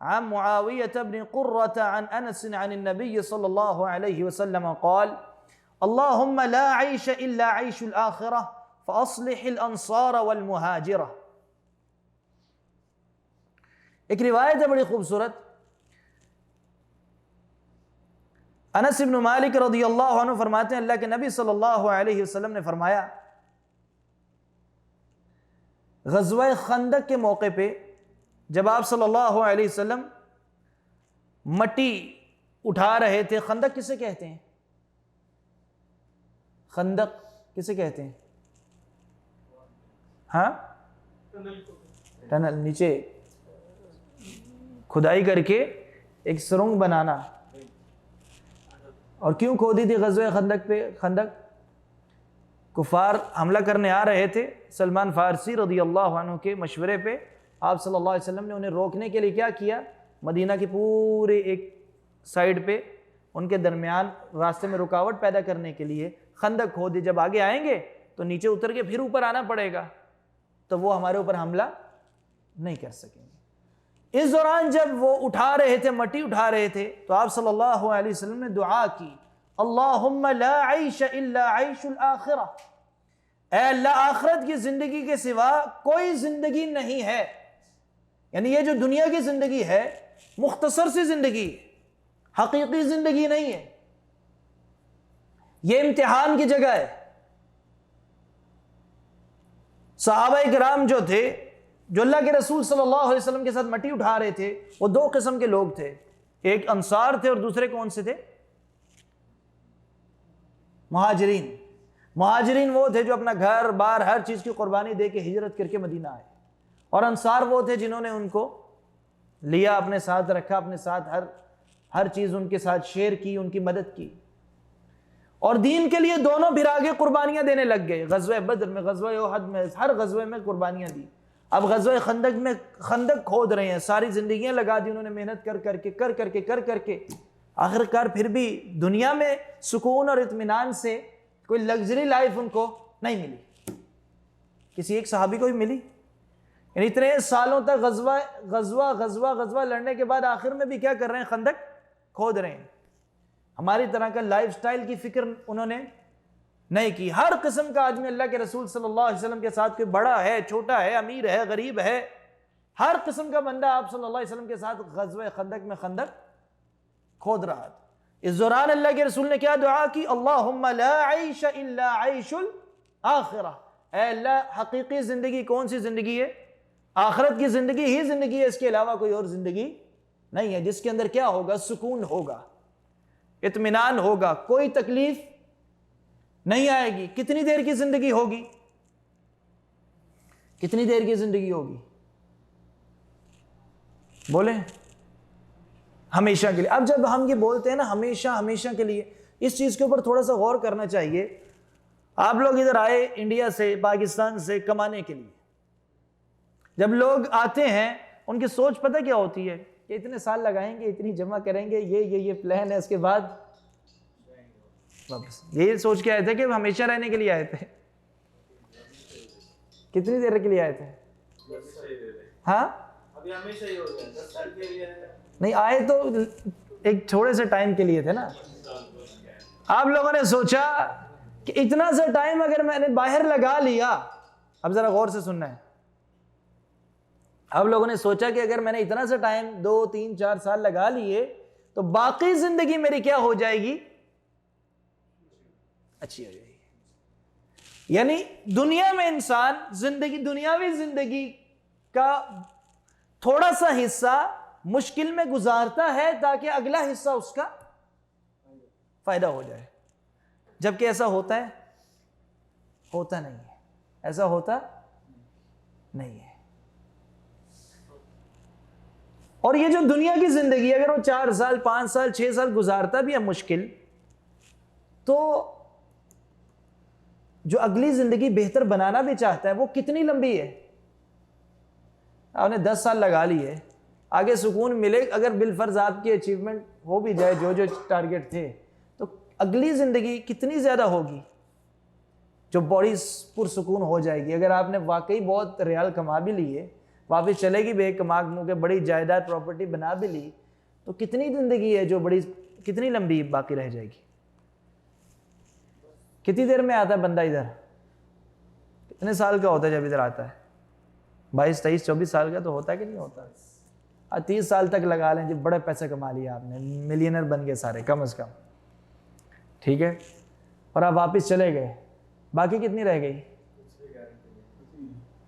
عن معاوية بن قرة عن أنس عن النبي صلى الله عليه وسلم قال اللهم لا عيش إلا عيش الآخرة فأصلح الأنصار والمهاجرة۔ ایک روایت ہے بڑی خوبصورت، انس بن مالک رضی اللہ عنہ فرماتے ہیں اللہ کے نبی صلی اللہ علیہ وسلم نے فرمایا، غزوہ خندق کے موقع پہ جب آپ صلی اللہ علیہ وسلم مٹی اٹھا رہے تھے، خندق کسے کہتے ہیں؟ خندق کسے کہتے ہیں؟ ہاں، ٹنل، نیچے کھدائی کر کے ایک سرنگ بنانا۔ اور کیوں کھودی تھی غزوہ خندق پہ؟ خندق کفار حملہ کرنے آ رہے تھے، سلمان فارسی رضی اللہ عنہ کے مشورے پہ آپ صلی اللہ علیہ وسلم نے انہیں روکنے کے لیے کیا کیا؟ مدینہ کی پورے ایک سائیڈ پہ ان کے درمیان راستے میں رکاوٹ پیدا کرنے کے لیے خندق کھودی۔ جب آگے آئیں گے تو نیچے اتر کے پھر اوپر آنا پڑے گا، تو وہ ہمارے اوپر حملہ نہیں کر سکیں گے۔ اس دوران جب وہ اٹھا رہے تھے، مٹی اٹھا رہے تھے، تو آپ صلی اللہ علیہ وسلم نے دعا کی، اللہم لا عیش الا عیش الآخرہ، اے اللہ آخرت کی زندگی کے سوا کوئی زندگی نہیں ہے۔ یعنی یہ جو دنیا کی زندگی ہے مختصر سی زندگی، حقیقی زندگی نہیں ہے، یہ امتحان کی جگہ ہے۔ صحابہ کرام جو تھے، جو اللہ کے رسول صلی اللہ علیہ وسلم کے ساتھ مٹی اٹھا رہے تھے، وہ دو قسم کے لوگ تھے، ایک انصار تھے اور دوسرے کون سے تھے؟ مہاجرین۔ مہاجرین وہ تھے جو اپنا گھر بار ہر چیز کی قربانی دے کے ہجرت کر کے مدینہ آئے، اور انصار وہ تھے جنہوں نے ان کو لیا، اپنے ساتھ رکھا، اپنے ساتھ ہر چیز ان کے ساتھ شیئر کی، ان کی مدد کی، اور دین کے لیے دونوں بھرا کے قربانیاں دینے لگ گئے۔ غزوہ بدر میں، غزوہ احد میں، ہر غزوے میں قربانیاں دی۔ اب غزوہ خندق میں خندق کھود رہے ہیں، ساری زندگیاں لگا دی انہوں نے محنت کر کے آخر کار پھر بھی دنیا میں سکون اور اطمینان سے کوئی لگژری لائف ان کو نہیں ملی۔ کسی ایک صحابی کو بھی ملی؟ یعنی اتنے سالوں تک غزوہ لڑنے کے بعد آخر میں بھی کیا کر رہے ہیں؟ خندق کھود رہے ہیں۔ ہماری طرح کا لائف سٹائل کی فکر انہوں نے نہیں کی۔ ہر قسم کا آدمی اللہ کے رسول صلی اللہ علیہ وسلم کے ساتھ، کوئی بڑا ہے، چھوٹا ہے، امیر ہے، غریب ہے، ہر قسم کا بندہ آپ صلی اللہ علیہ وسلم کے ساتھ غزوہ خندق میں خندق کھود رہا تھا۔ اس دوران اللہ کے رسول نے کیا دعا کی؟ اللہم لا عیش الا عیش الآخرہ، اے اللہ حقیقی زندگی کون سی زندگی ہے؟ آخرت کی زندگی ہی زندگی ہے، اس کے علاوہ کوئی اور زندگی نہیں ہے، جس کے اندر کیا ہوگا؟ سکون ہوگا، اطمینان ہوگا، کوئی تکلیف نہیں آئے گی۔ کتنی دیر کی زندگی ہوگی؟ کتنی دیر کی زندگی ہوگی؟ بولیں ہمیشہ کے لیے. اب جب ہم یہ بولتے ہیں نا ہمیشہ ہمیشہ کے لیے, اس چیز کے اوپر تھوڑا سا غور کرنا چاہیے. آپ لوگ ادھر آئے انڈیا سے, پاکستان سے کمانے کے لیے. جب لوگ آتے ہیں ان کی سوچ پتہ کیا ہوتی ہے کہ اتنے سال لگائیں گے, اتنی جمع کریں گے, یہ پلان ہے, اس کے بعد واپس. یہ سوچ کے آئے تھے کہ ہمیشہ رہنے کے لیے آئے تھے. کتنی دیر کے لیے آئے تھے؟ ہاں نہیں آئے تو ایک تھوڑے سے ٹائم کے لیے تھے نا. آپ لوگوں نے سوچا کہ اتنا سا ٹائم اگر میں نے باہر لگا لیا, اب ذرا غور سے سننا ہے, آپ لوگوں نے سوچا کہ اگر میں نے اتنا سا ٹائم 2 3 4 سال لگا لیے تو باقی زندگی میری کیا ہو جائے گی؟ اچھی ہو جائے گی. یعنی دنیا میں انسان دنیاوی زندگی کا تھوڑا سا حصہ مشکل میں گزارتا ہے تاکہ اگلا حصہ اس کا فائدہ ہو جائے. جبکہ ایسا ہوتا ہے؟ ہوتا نہیں ہے. ایسا ہوتا نہیں ہے. اور یہ جو دنیا کی زندگی اگر وہ 4 سال 5 سال 6 سال گزارتا بھی ہے مشکل, تو جو اگلی زندگی بہتر بنانا بھی چاہتا ہے وہ کتنی لمبی ہے؟ آپ نے 10 سال لگا لی ہے, آگے سکون ملے اگر بالفرض آپ کی اچیومنٹ ہو بھی جائے جو ٹارگٹ تھے, تو اگلی زندگی کتنی زیادہ ہوگی جو بڑی پرسکون ہو جائے گی. اگر آپ نے واقعی بہت ریال کما بھی لیے, واپس چلے گی بے کما کے بڑی جائیداد پراپرٹی بنا بھی لی, تو کتنی زندگی ہے جو کتنی لمبی باقی رہ جائے گی؟ کتنی دیر میں آتا ہے بندہ ادھر؟ کتنے سال کا ہوتا ہے جب ادھر آتا ہے؟ 22 23 24 سال کا تو ہوتا ہے کہ نہیں ہوتا؟ 30 سال تک لگا لیں جی, بڑے پیسے کما لیے آپ نے, ملینر بن گئے سارے کم از کم, ٹھیک ہے, اور آپ واپس چلے گئے, باقی کتنی رہ گئی؟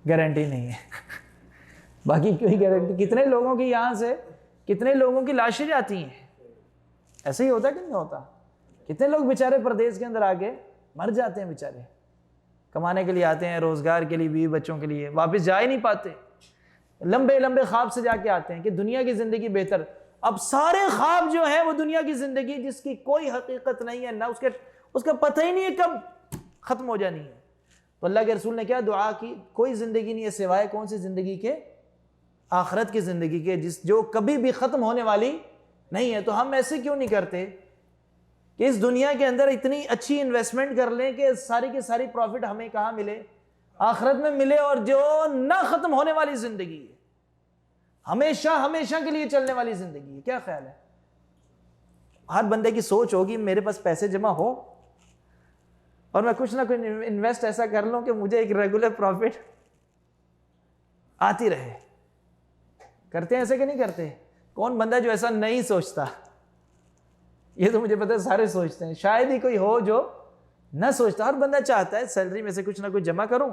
گارنٹی نہیں ہے. باقی کوئی گارنٹی. کتنے لوگوں کی یہاں سے کتنے لوگوں کی لاشیں جاتی ہیں, ایسے ہی ہوتا ہے کہ نہیں ہوتا؟ کتنے لوگ بیچارے پردیس کے اندر آ کے مر جاتے ہیں, بیچارے کمانے کے لیے آتے ہیں, روزگار کے لیے, بیوی بچوں کے لیے, واپس جا ہی نہیں پاتے. لمبے لمبے خواب سے جا کے آتے ہیں کہ دنیا کی زندگی بہتر. اب سارے خواب جو ہیں وہ دنیا کی زندگی جس کی کوئی حقیقت نہیں ہے, نہ اس کا پتہ ہی نہیں ہے کب ختم ہو جانی ہے. تو اللہ کے رسول نے کیا دعا کی, کوئی زندگی نہیں ہے سوائے کون سی زندگی کے؟ آخرت کی زندگی کے, جو کبھی بھی ختم ہونے والی نہیں ہے. تو ہم ایسے کیوں نہیں کرتے کہ اس دنیا کے اندر اتنی اچھی انویسٹمنٹ کر لیں کہ ساری کی ساری پروفٹ ہمیں کہاں ملے؟ آخرت میں ملے. اور جو نہ ختم ہونے والی زندگی ہے, ہمیشہ ہمیشہ کے لیے چلنے والی زندگی ہے. کیا خیال ہے؟ ہر بندے کی سوچ ہوگی میرے پاس پیسے جمع ہو اور میں کچھ نہ کچھ انویسٹ ایسا کر لوں کہ مجھے ایک ریگولر پروفٹ آتی رہے. کرتے ہیں ایسے کہ نہیں کرتے؟ کون بندہ جو ایسا نہیں سوچتا؟ یہ تو مجھے پتہ ہے سارے سوچتے ہیں, شاید ہی کوئی ہو جو نہ سوچتا. ہر بندہ چاہتا ہے سیلری میں سے کچھ نہ کچھ جمع کروں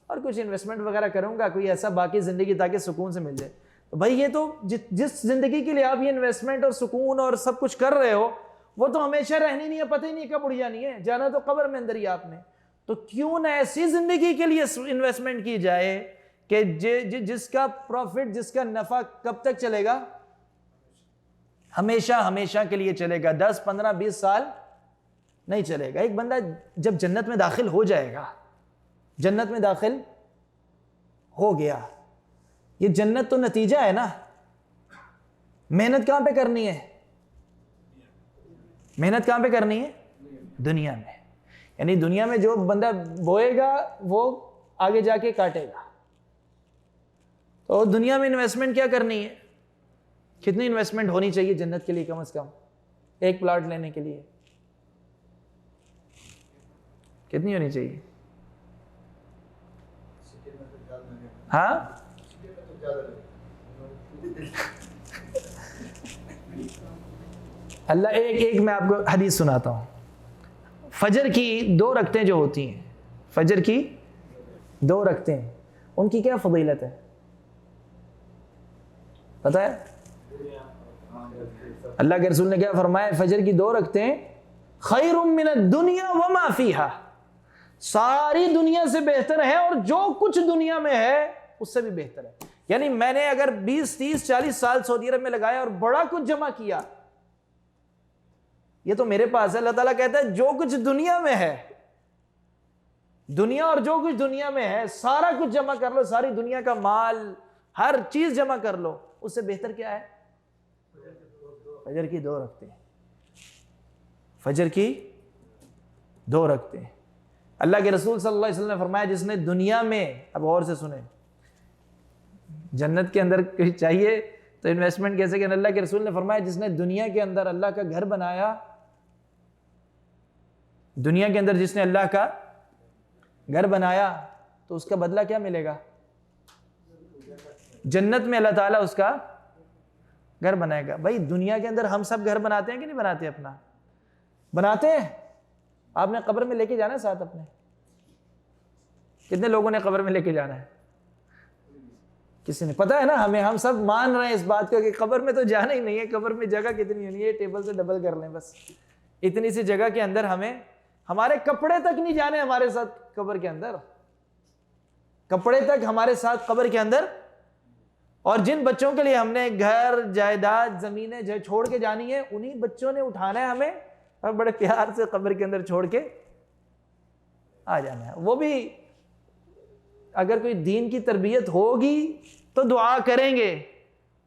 اور کچھ انویسٹمنٹ وغیرہ کروں گا, کوئی ایسا باقی زندگی تاکہ سکون سے مل جائے. تو بھائی یہ تو جس زندگی کے لیے آپ یہ انویسٹمنٹ اور سکون اور سب کچھ کر رہے ہو وہ تو ہمیشہ رہنی نہیں ہے, پتہ ہی نہیں کب اڑ جانی ہے, جانا تو قبر میں اندر ہی آپ نے. تو کیوں نہ ایسی زندگی کے لیے انویسٹمنٹ کی جائے کہ جس کا پروفٹ, جس کا نفع کب تک چلے گا؟ ہمیشہ ہمیشہ کے لیے چلے گا. 10 15 20 سال نہیں چلے گا. ایک بندہ جب جنت میں داخل ہو جائے گا, جنت میں داخل ہو گیا, یہ جنت تو نتیجہ ہے نا. محنت کہاں پہ کرنی ہے؟ محنت کہاں پہ کرنی ہے؟ دنیا میں. یعنی دنیا میں جو بندہ بوئے گا وہ آگے جا کے کاٹے گا. تو دنیا میں انویسٹمنٹ کیا کرنی ہے؟ کتنی انویسٹمنٹ ہونی چاہیے جنت کے لیے؟ کم از کم ایک پلاٹ لینے کے لیے کتنی ہونی چاہیے؟ ہاں اللہ ایک میں آپ کو حدیث سناتا ہوں. فجر کی 2 رکعتیں جو ہوتی ہیں, فجر کی 2 رکعتیں, ان کی کیا فضیلت ہے پتہ ہے؟ اللہ کے رسول نے کیا فرمایا؟ فجر کی 2 رکعتیں خیر من الدنیا وما فیہا, ساری دنیا سے بہتر ہے اور جو کچھ دنیا میں ہے اس سے بھی بہتر ہے. یعنی میں نے اگر 20 30 40 سال سعودی عرب میں لگایا اور بڑا کچھ جمع کیا، یہ تو میرے پاس ہے۔ اللہ تعالیٰ کہتا ہے جو کچھ دنیا میں ہے، دنیا اور جو کچھ دنیا میں ہے سارا کچھ جمع کر لو، ساری دنیا کا مال ہر چیز جمع کر لو، اس سے بہتر کیا ہے؟ فجر کی 2 رکعتیں، فجر کی 2 رکعتیں۔ اللہ کے رسول صلی اللہ علیہ وسلم نے فرمایا جس نے دنیا میں، اب غور سے سنیں، جنت کے اندر کچھ چاہیے تو انویسٹمنٹ کیسے کریں؟ اللہ کے رسول نے فرمایا جس نے دنیا کے اندر اللہ کا گھر بنایا، دنیا کے اندر جس نے اللہ کا گھر بنایا تو اس کا بدلہ کیا ملے گا؟ جنت میں اللہ تعالیٰ اس کا گھر بنائے گا۔ بھائی دنیا کے اندر ہم سب گھر بناتے ہیں کہ نہیں بناتے؟ اپنا بناتے ہیں۔ آپ نے قبر میں لے کے جانا ہے ساتھ اپنے؟ کتنے لوگوں نے قبر میں لے کے جانا ہے؟ کسی نے؟ پتہ ہے نا ہمیں، ہم سب مان رہے ہیں اس بات کو کہ قبر میں تو جانا ہی نہیں ہے، قبر میں جگہ کتنی ہونی ہے، ٹیبل سے ڈبل کر لیں بس، اتنی سی جگہ کے اندر ہمیں ہمارے کپڑے تک نہیں جانے ہمارے ساتھ قبر کے اندر، کپڑے تک ہمارے ساتھ قبر کے اندر۔ اور جن بچوں کے لیے ہم نے گھر جائیداد زمینیں چھوڑ کے جانی ہے، انہی بچوں نے اٹھانا ہے ہمیں اور بڑے پیار سے قبر کے اندر چھوڑ کے آ جانا ہے۔ وہ بھی اگر کوئی دین کی تربیت ہوگی تو دعا کریں گے،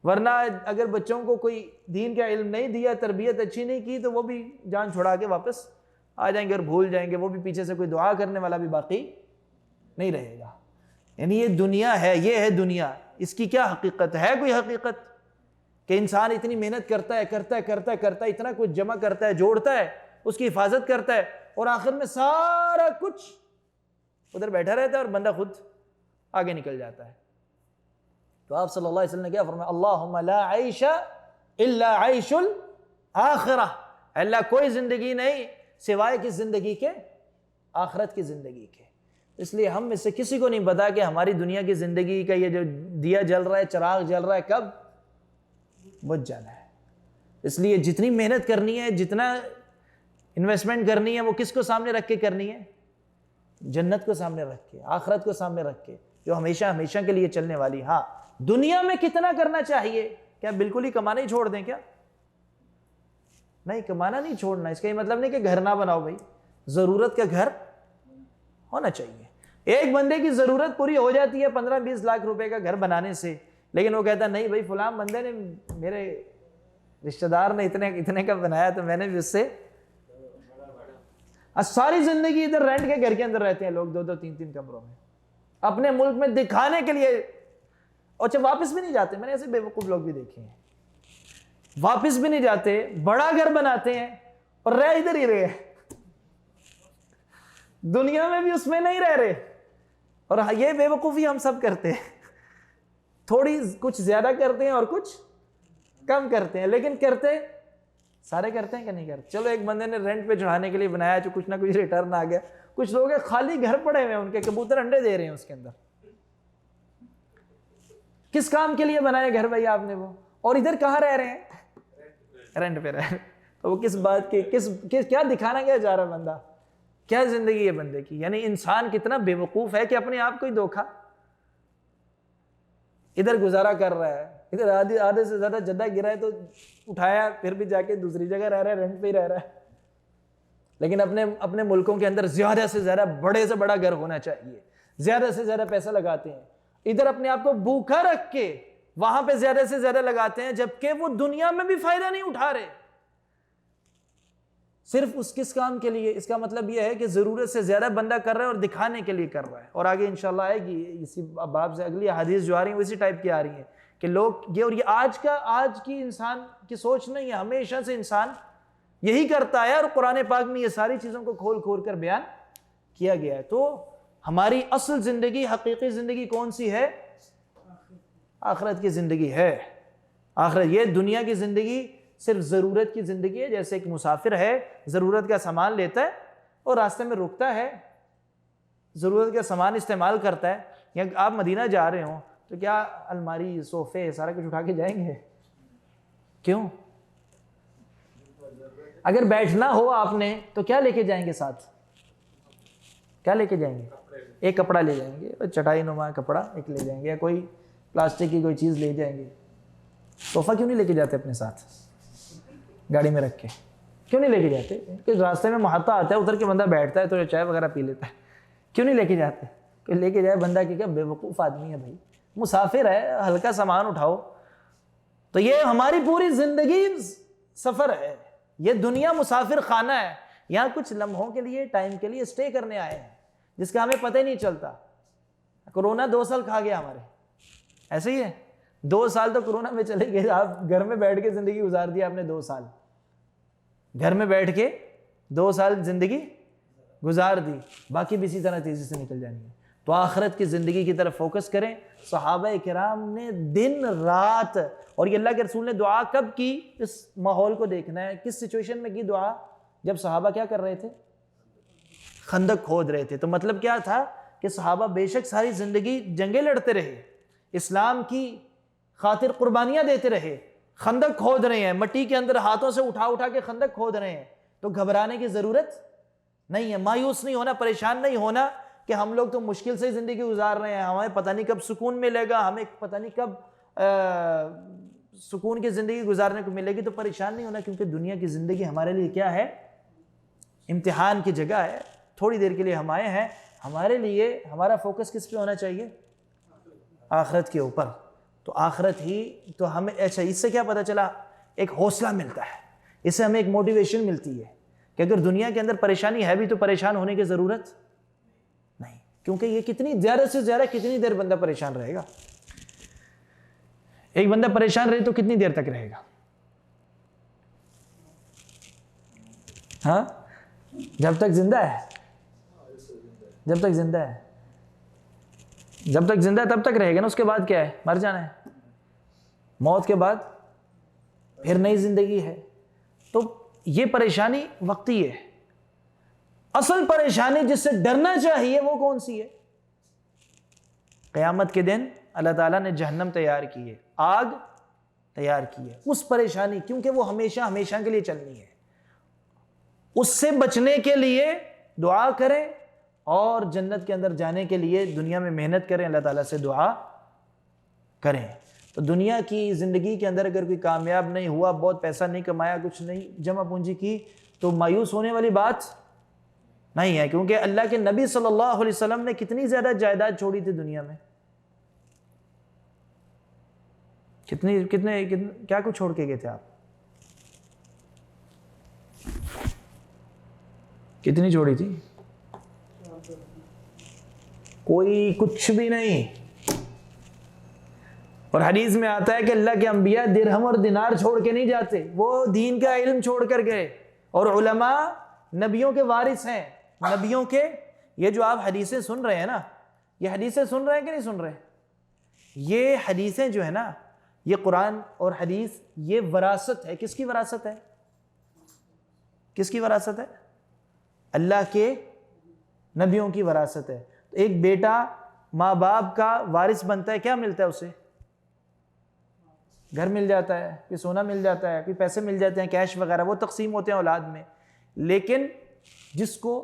ورنہ اگر بچوں کو کوئی دین کا علم نہیں دیا، تربیت اچھی نہیں کی، تو وہ بھی جان چھڑا کے واپس آ جائیں گے اور بھول جائیں گے، وہ بھی پیچھے سے کوئی دعا کرنے والا بھی باقی نہیں رہے گا۔ یعنی یہ دنیا ہے، یہ ہے دنیا، اس کی کیا حقیقت ہے؟ کوئی حقیقت کہ انسان اتنی محنت کرتا ہے، اتنا کچھ جمع کرتا ہے، جوڑتا ہے، اس کی حفاظت کرتا ہے، اور آخر میں سارا کچھ ادھر بیٹھا رہتا ہے اور بندہ خود آگے نکل جاتا ہے۔ تو آپ صلی اللہ علیہ وسلم نے کیا فرمایا؟ اللہم لا عیش الا عیش الآخرہ، اللہ کوئی زندگی نہیں سوائے کس زندگی کے؟ آخرت کی زندگی کے۔ اس لیے ہم میں سے کسی کو نہیں پتا کہ ہماری دنیا کی زندگی کا یہ جو دیا جل رہا ہے، چراغ جل رہا ہے، کب بجھ جانا ہے۔ اس لیے جتنی محنت کرنی ہے، جتنا انویسٹمنٹ کرنی ہے، وہ کس کو سامنے رکھ کے کرنی ہے؟ جنت کو سامنے رکھ کے، آخرت کو سامنے رکھ کے، جو ہمیشہ ہمیشہ کے لیے چلنے والی۔ ہاں دنیا میں کتنا کرنا چاہیے؟ کیا بالکل ہی کمانا ہی چھوڑ دیں کیا؟ نہیں، کمانا نہیں چھوڑنا، اس کا یہ مطلب نہیں کہ گھر نہ بناؤ، بھائی ضرورت کا گھر ہونا چاہیے۔ ایک بندے کی ضرورت پوری ہو جاتی ہے 15-20 لاکھ روپے کا گھر بنانے سے، لیکن وہ کہتا نہیں بھائی فلاں بندے نے، میرے رشتہ دار نے اتنے کا بنایا تو میں نے بھی اس سے۔ ساری زندگی ادھر رینٹ کے گھر کے اندر رہتے ہیں لوگ، 2-2 3-3 کمروں میں، اپنے ملک میں دکھانے کے لیے، اور جب واپس بھی نہیں جاتے۔ میں نے ایسے بے وقوف لوگ بھی دیکھے ہیں، واپس بھی نہیں جاتے، بڑا گھر بناتے ہیں اور رہ ادھر ہی رہے، دنیا میں بھی اس میں نہیں رہ رہے۔ اور یہ بے وقوفی ہم سب کرتے ہیں، تھوڑی کچھ زیادہ کرتے ہیں اور کچھ کم کرتے ہیں، لیکن کرتے سارے کرتے ہیں کہ نہیں کرتے؟ چلو ایک بندے نے رینٹ پہ چڑھانے کے لیے بنایا، جو کچھ نہ کچھ ریٹرن آ گیا، کچھ لوگ خالی گھر پڑے ہوئے ہیں، ان کے کبوتر انڈے دے رہے ہیں اس کے اندر۔ کس کام کے لیے بنایا گھر بھائی آپ نے وہ؟ اور ادھر کہاں رہ رہے ہیں؟ رینٹ پہ رہ رہے ہیں۔ تو وہ کس بات کی، کیا دکھانا کیا جا رہا ہے بندہ؟ کیا زندگی ہے بندے کی؟ یعنی انسان کتنا بے وقوف ہے کہ اپنے آپ کو ہی دھوکا، ادھر گزارا کر رہا ہے، ادھر آدھے سے زیادہ جدہ گرا ہے تو اٹھایا، پھر بھی جا کے دوسری جگہ رہ رہا ہے، رینٹ پہ ہی رہ رہا ہے۔ لیکن اپنے ملکوں کے اندر زیادہ سے زیادہ بڑے سے بڑا گھر ہونا چاہیے، زیادہ سے زیادہ پیسہ لگاتے ہیں، ادھر اپنے آپ کو بھوکا رکھ کے وہاں پہ زیادہ سے زیادہ لگاتے ہیں، جبکہ وہ دنیا میں بھی فائدہ نہیں اٹھا رہے، صرف اس کس کام کے لیے؟ اس کا مطلب یہ ہے کہ ضرورت سے زیادہ بندہ کر رہا ہے اور دکھانے کے لیے کر رہا ہے۔ اور آگے انشاءاللہ آئے گی اسی باب سے اگلی حدیث جو آ رہی ہیں اسی ٹائپ کی آ رہی ہیں کہ لوگ یہ، اور یہ آج کی انسان کی سوچ نہیں ہے، ہمیشہ سے انسان یہی کرتا ہے، اور قرآن پاک میں یہ ساری چیزوں کو کھول کھول کر بیان کیا گیا ہے۔ تو ہماری اصل زندگی، حقیقی زندگی کون سی ہے؟ آخرت کی زندگی ہے۔ آخرت، یہ دنیا کی زندگی صرف ضرورت کی زندگی ہے۔ جیسے ایک مسافر ہے، ضرورت کا سامان لیتا ہے اور راستے میں رکتا ہے، ضرورت کا سامان استعمال کرتا ہے۔ یا آپ مدینہ جا رہے ہوں تو کیا الماری، صوفے، سارا کچھ اٹھا کے جائیں گے؟ کیوں؟ اگر بیٹھنا ہو آپ نے تو کیا لے کے جائیں گے ساتھ؟ کیا لے کے جائیں گے؟ ایک کپڑا لے جائیں گے، چٹائی نما کپڑا ایک لے جائیں گے، یا کوئی پلاسٹک کی کوئی چیز لے جائیں گے. صوفہ کیوں نہیں لے کے جاتے اپنے ساتھ گاڑی میں رکھ کے؟ کیوں نہیں لے کے جاتے؟ کہ راستے میں محطہ آتا ہے, اتر کے بندہ بیٹھتا ہے تو چائے وغیرہ پی لیتا ہے. کیوں نہیں لے کے جاتے؟ کہ لے کے جائے بندہ کہ کیا بے وقوف آدمی ہے بھائی, مسافر ہے, ہلکا سامان اٹھاؤ. تو یہ ہماری پوری زندگی سفر ہے, یہ دنیا مسافر خانہ ہے. یہاں کچھ لمحوں کے لیے, ٹائم کے لیے اسٹے کرنے آئے ہیں, جس کا ہمیں پتہ ہی نہیں چلتا. کورونا 2 سال کھا گیا ہمارے, ایسے ہی ہے. 2 سال تو کورونا میں چلے گئے. آپ گھر میں بیٹھ کے زندگی گزار دی آپ نے 2 سال, گھر میں بیٹھ کے 2 سال زندگی گزار دی, باقی بھی اسی طرح تیزی سے نکل جانی ہے. تو آخرت کی زندگی کی طرف فوکس کریں. صحابہ کرام نے دن رات, اور یہ اللہ کے رسول نے دعا کب کی؟ اس ماحول کو دیکھنا ہے, کس سچویشن میں کی دعا؟ جب صحابہ کیا کر رہے تھے؟ خندق کھود رہے تھے. تو مطلب کیا تھا کہ صحابہ بے شک ساری زندگی جنگیں لڑتے رہے, اسلام کی خاطر قربانیاں دیتے رہے, خندق کھود رہے ہیں, مٹی کے اندر ہاتھوں سے اٹھا اٹھا کے خندق کھود رہے ہیں. تو گھبرانے کی ضرورت نہیں ہے, مایوس نہیں ہونا, پریشان نہیں ہونا کہ ہم لوگ تو مشکل سے زندگی گزار رہے ہیں, ہمیں پتہ نہیں کب سکون ملے گا, ہمیں پتہ نہیں کب سکون کی زندگی گزارنے کو ملے گی. تو پریشان نہیں ہونا, کیونکہ دنیا کی زندگی ہمارے لیے کیا ہے؟ امتحان کی جگہ ہے. تھوڑی دیر کے لیے ہم آئے ہیں, ہمارے لیے ہمارا فوکس کس پہ ہونا چاہیے؟ آخرت کے اوپر. تو آخرت ہی تو ہمیں, اچھا اس سے کیا پتہ چلا؟ ایک حوصلہ ملتا ہے, اس سے ہمیں ایک موٹیویشن ملتی ہے کہ اگر دنیا کے اندر پریشانی ہے بھی تو پریشان ہونے کی ضرورت نہیں, کیونکہ یہ کتنی زیادہ سے زیادہ کتنی دیر بندہ پریشان رہے گا؟ ایک بندہ پریشان رہے تو کتنی دیر تک رہے گا؟ ہاں, جب تک زندہ ہے, جب تک زندہ ہے, جب تک زندہ ہے تب تک رہے گا نا. اس کے بعد کیا ہے؟ مر جانا ہے. موت کے بعد پھر نئی زندگی ہے. تو یہ پریشانی وقتی ہے. اصل پریشانی جس سے ڈرنا چاہیے وہ کون سی ہے؟ قیامت کے دن اللہ تعالیٰ نے جہنم تیار کی ہے, آگ تیار کی ہے. اس پریشانی, کیونکہ وہ ہمیشہ ہمیشہ کے لیے چلنی ہے, اس سے بچنے کے لیے دعا کریں اور جنت کے اندر جانے کے لیے دنیا میں محنت کریں, اللہ تعالیٰ سے دعا کریں. تو دنیا کی زندگی کے اندر اگر کوئی کامیاب نہیں ہوا, بہت پیسہ نہیں کمایا, کچھ نہیں جمع پونجی کی, تو مایوس ہونے والی بات نہیں ہے, کیونکہ اللہ کے نبی صلی اللہ علیہ وسلم نے کتنی زیادہ جائیداد چھوڑی تھی دنیا میں. کتنے کیا کچھ چھوڑ کے گئے تھے آپ؟ کتنی چھوڑی تھی؟ کوئی کچھ بھی نہیں. اور حدیث میں آتا ہے کہ اللہ کے انبیاء درہم اور دینار چھوڑ کے نہیں جاتے, وہ دین کا علم چھوڑ کر گئے. اور علماء نبیوں کے وارث ہیں, نبیوں کے. یہ جو آپ حدیثیں سن رہے ہیں نا, یہ حدیثیں سن رہے ہیں کہ نہیں سن رہے؟ یہ حدیثیں جو ہے نا, یہ قرآن اور حدیث, یہ وراثت ہے. کس کی وراثت ہے؟ کس کی وراثت ہے؟ اللہ کے نبیوں کی وراثت ہے. تو ایک بیٹا ماں باپ کا وارث بنتا ہے, کیا ملتا ہے اسے؟ گھر مل جاتا ہے, کوئی سونا مل جاتا ہے, کوئی پیسے مل جاتے ہیں, کیش وغیرہ, وہ تقسیم ہوتے ہیں اولاد میں. لیکن جس کو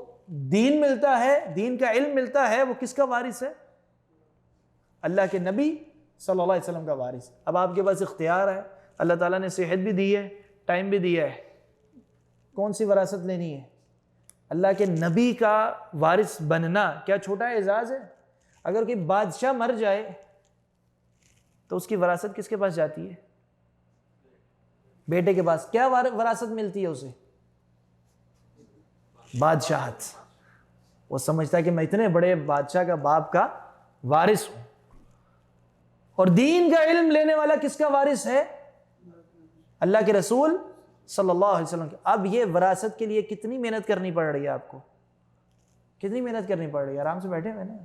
دین ملتا ہے, دین کا علم ملتا ہے, وہ کس کا وارث ہے؟ اللہ کے نبی صلی اللہ علیہ وسلم کا وارث. اب آپ کے پاس اختیار ہے, اللہ تعالیٰ نے صحت بھی دی ہے, ٹائم بھی دیا ہے, کون سی وراثت لینی ہے؟ اللہ کے نبی کا وارث بننا کیا چھوٹا اعزاز ہے؟ اگر کوئی بادشاہ مر جائے تو اس کی وراثت کس کے پاس جاتی ہے؟ بیٹے کے پاس. کیا وراثت ملتی ہے اسے؟ بادشاہت. وہ سمجھتا ہے کہ میں اتنے بڑے بادشاہ کا باپ کا وارث ہوں. اور دین کا علم لینے والا کس کا وارث ہے؟ اللہ کے رسول صلی اللہ علیہ وسلم. اب یہ وراثت کے لیے کتنی محنت کرنی پڑ رہی ہے آپ کو؟ کتنی محنت کرنی پڑ رہی ہے؟ آرام سے بیٹھے ہوئے نا,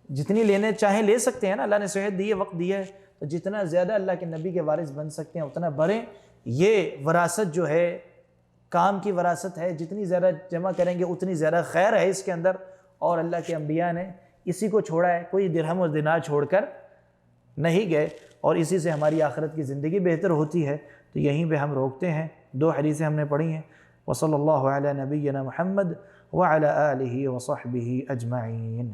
جتنی لینے چاہیں لے سکتے ہیں نا, اللہ نے صحت دی ہے, وقت دیا ہے, تو جتنا زیادہ اللہ کے نبی کے وارث بن سکتے ہیں اتنا بڑھیں. یہ وراثت جو ہے کام کی وراثت ہے, جتنی زیادہ جمع کریں گے اتنی زیادہ خیر ہے اس کے اندر. اور اللہ کے انبیاء نے اسی کو چھوڑا ہے, کوئی درہم اور دینار چھوڑ کر نہیں گئے, اور اسی سے ہماری آخرت کی زندگی بہتر ہوتی ہے. تو یہیں پہ ہم روکتے ہیں. 2 حدیثیں ہم نے پڑھی ہیں. وصلی اللہ علی نبینا محمد وعلی آلہ وصحبہ اجمعین.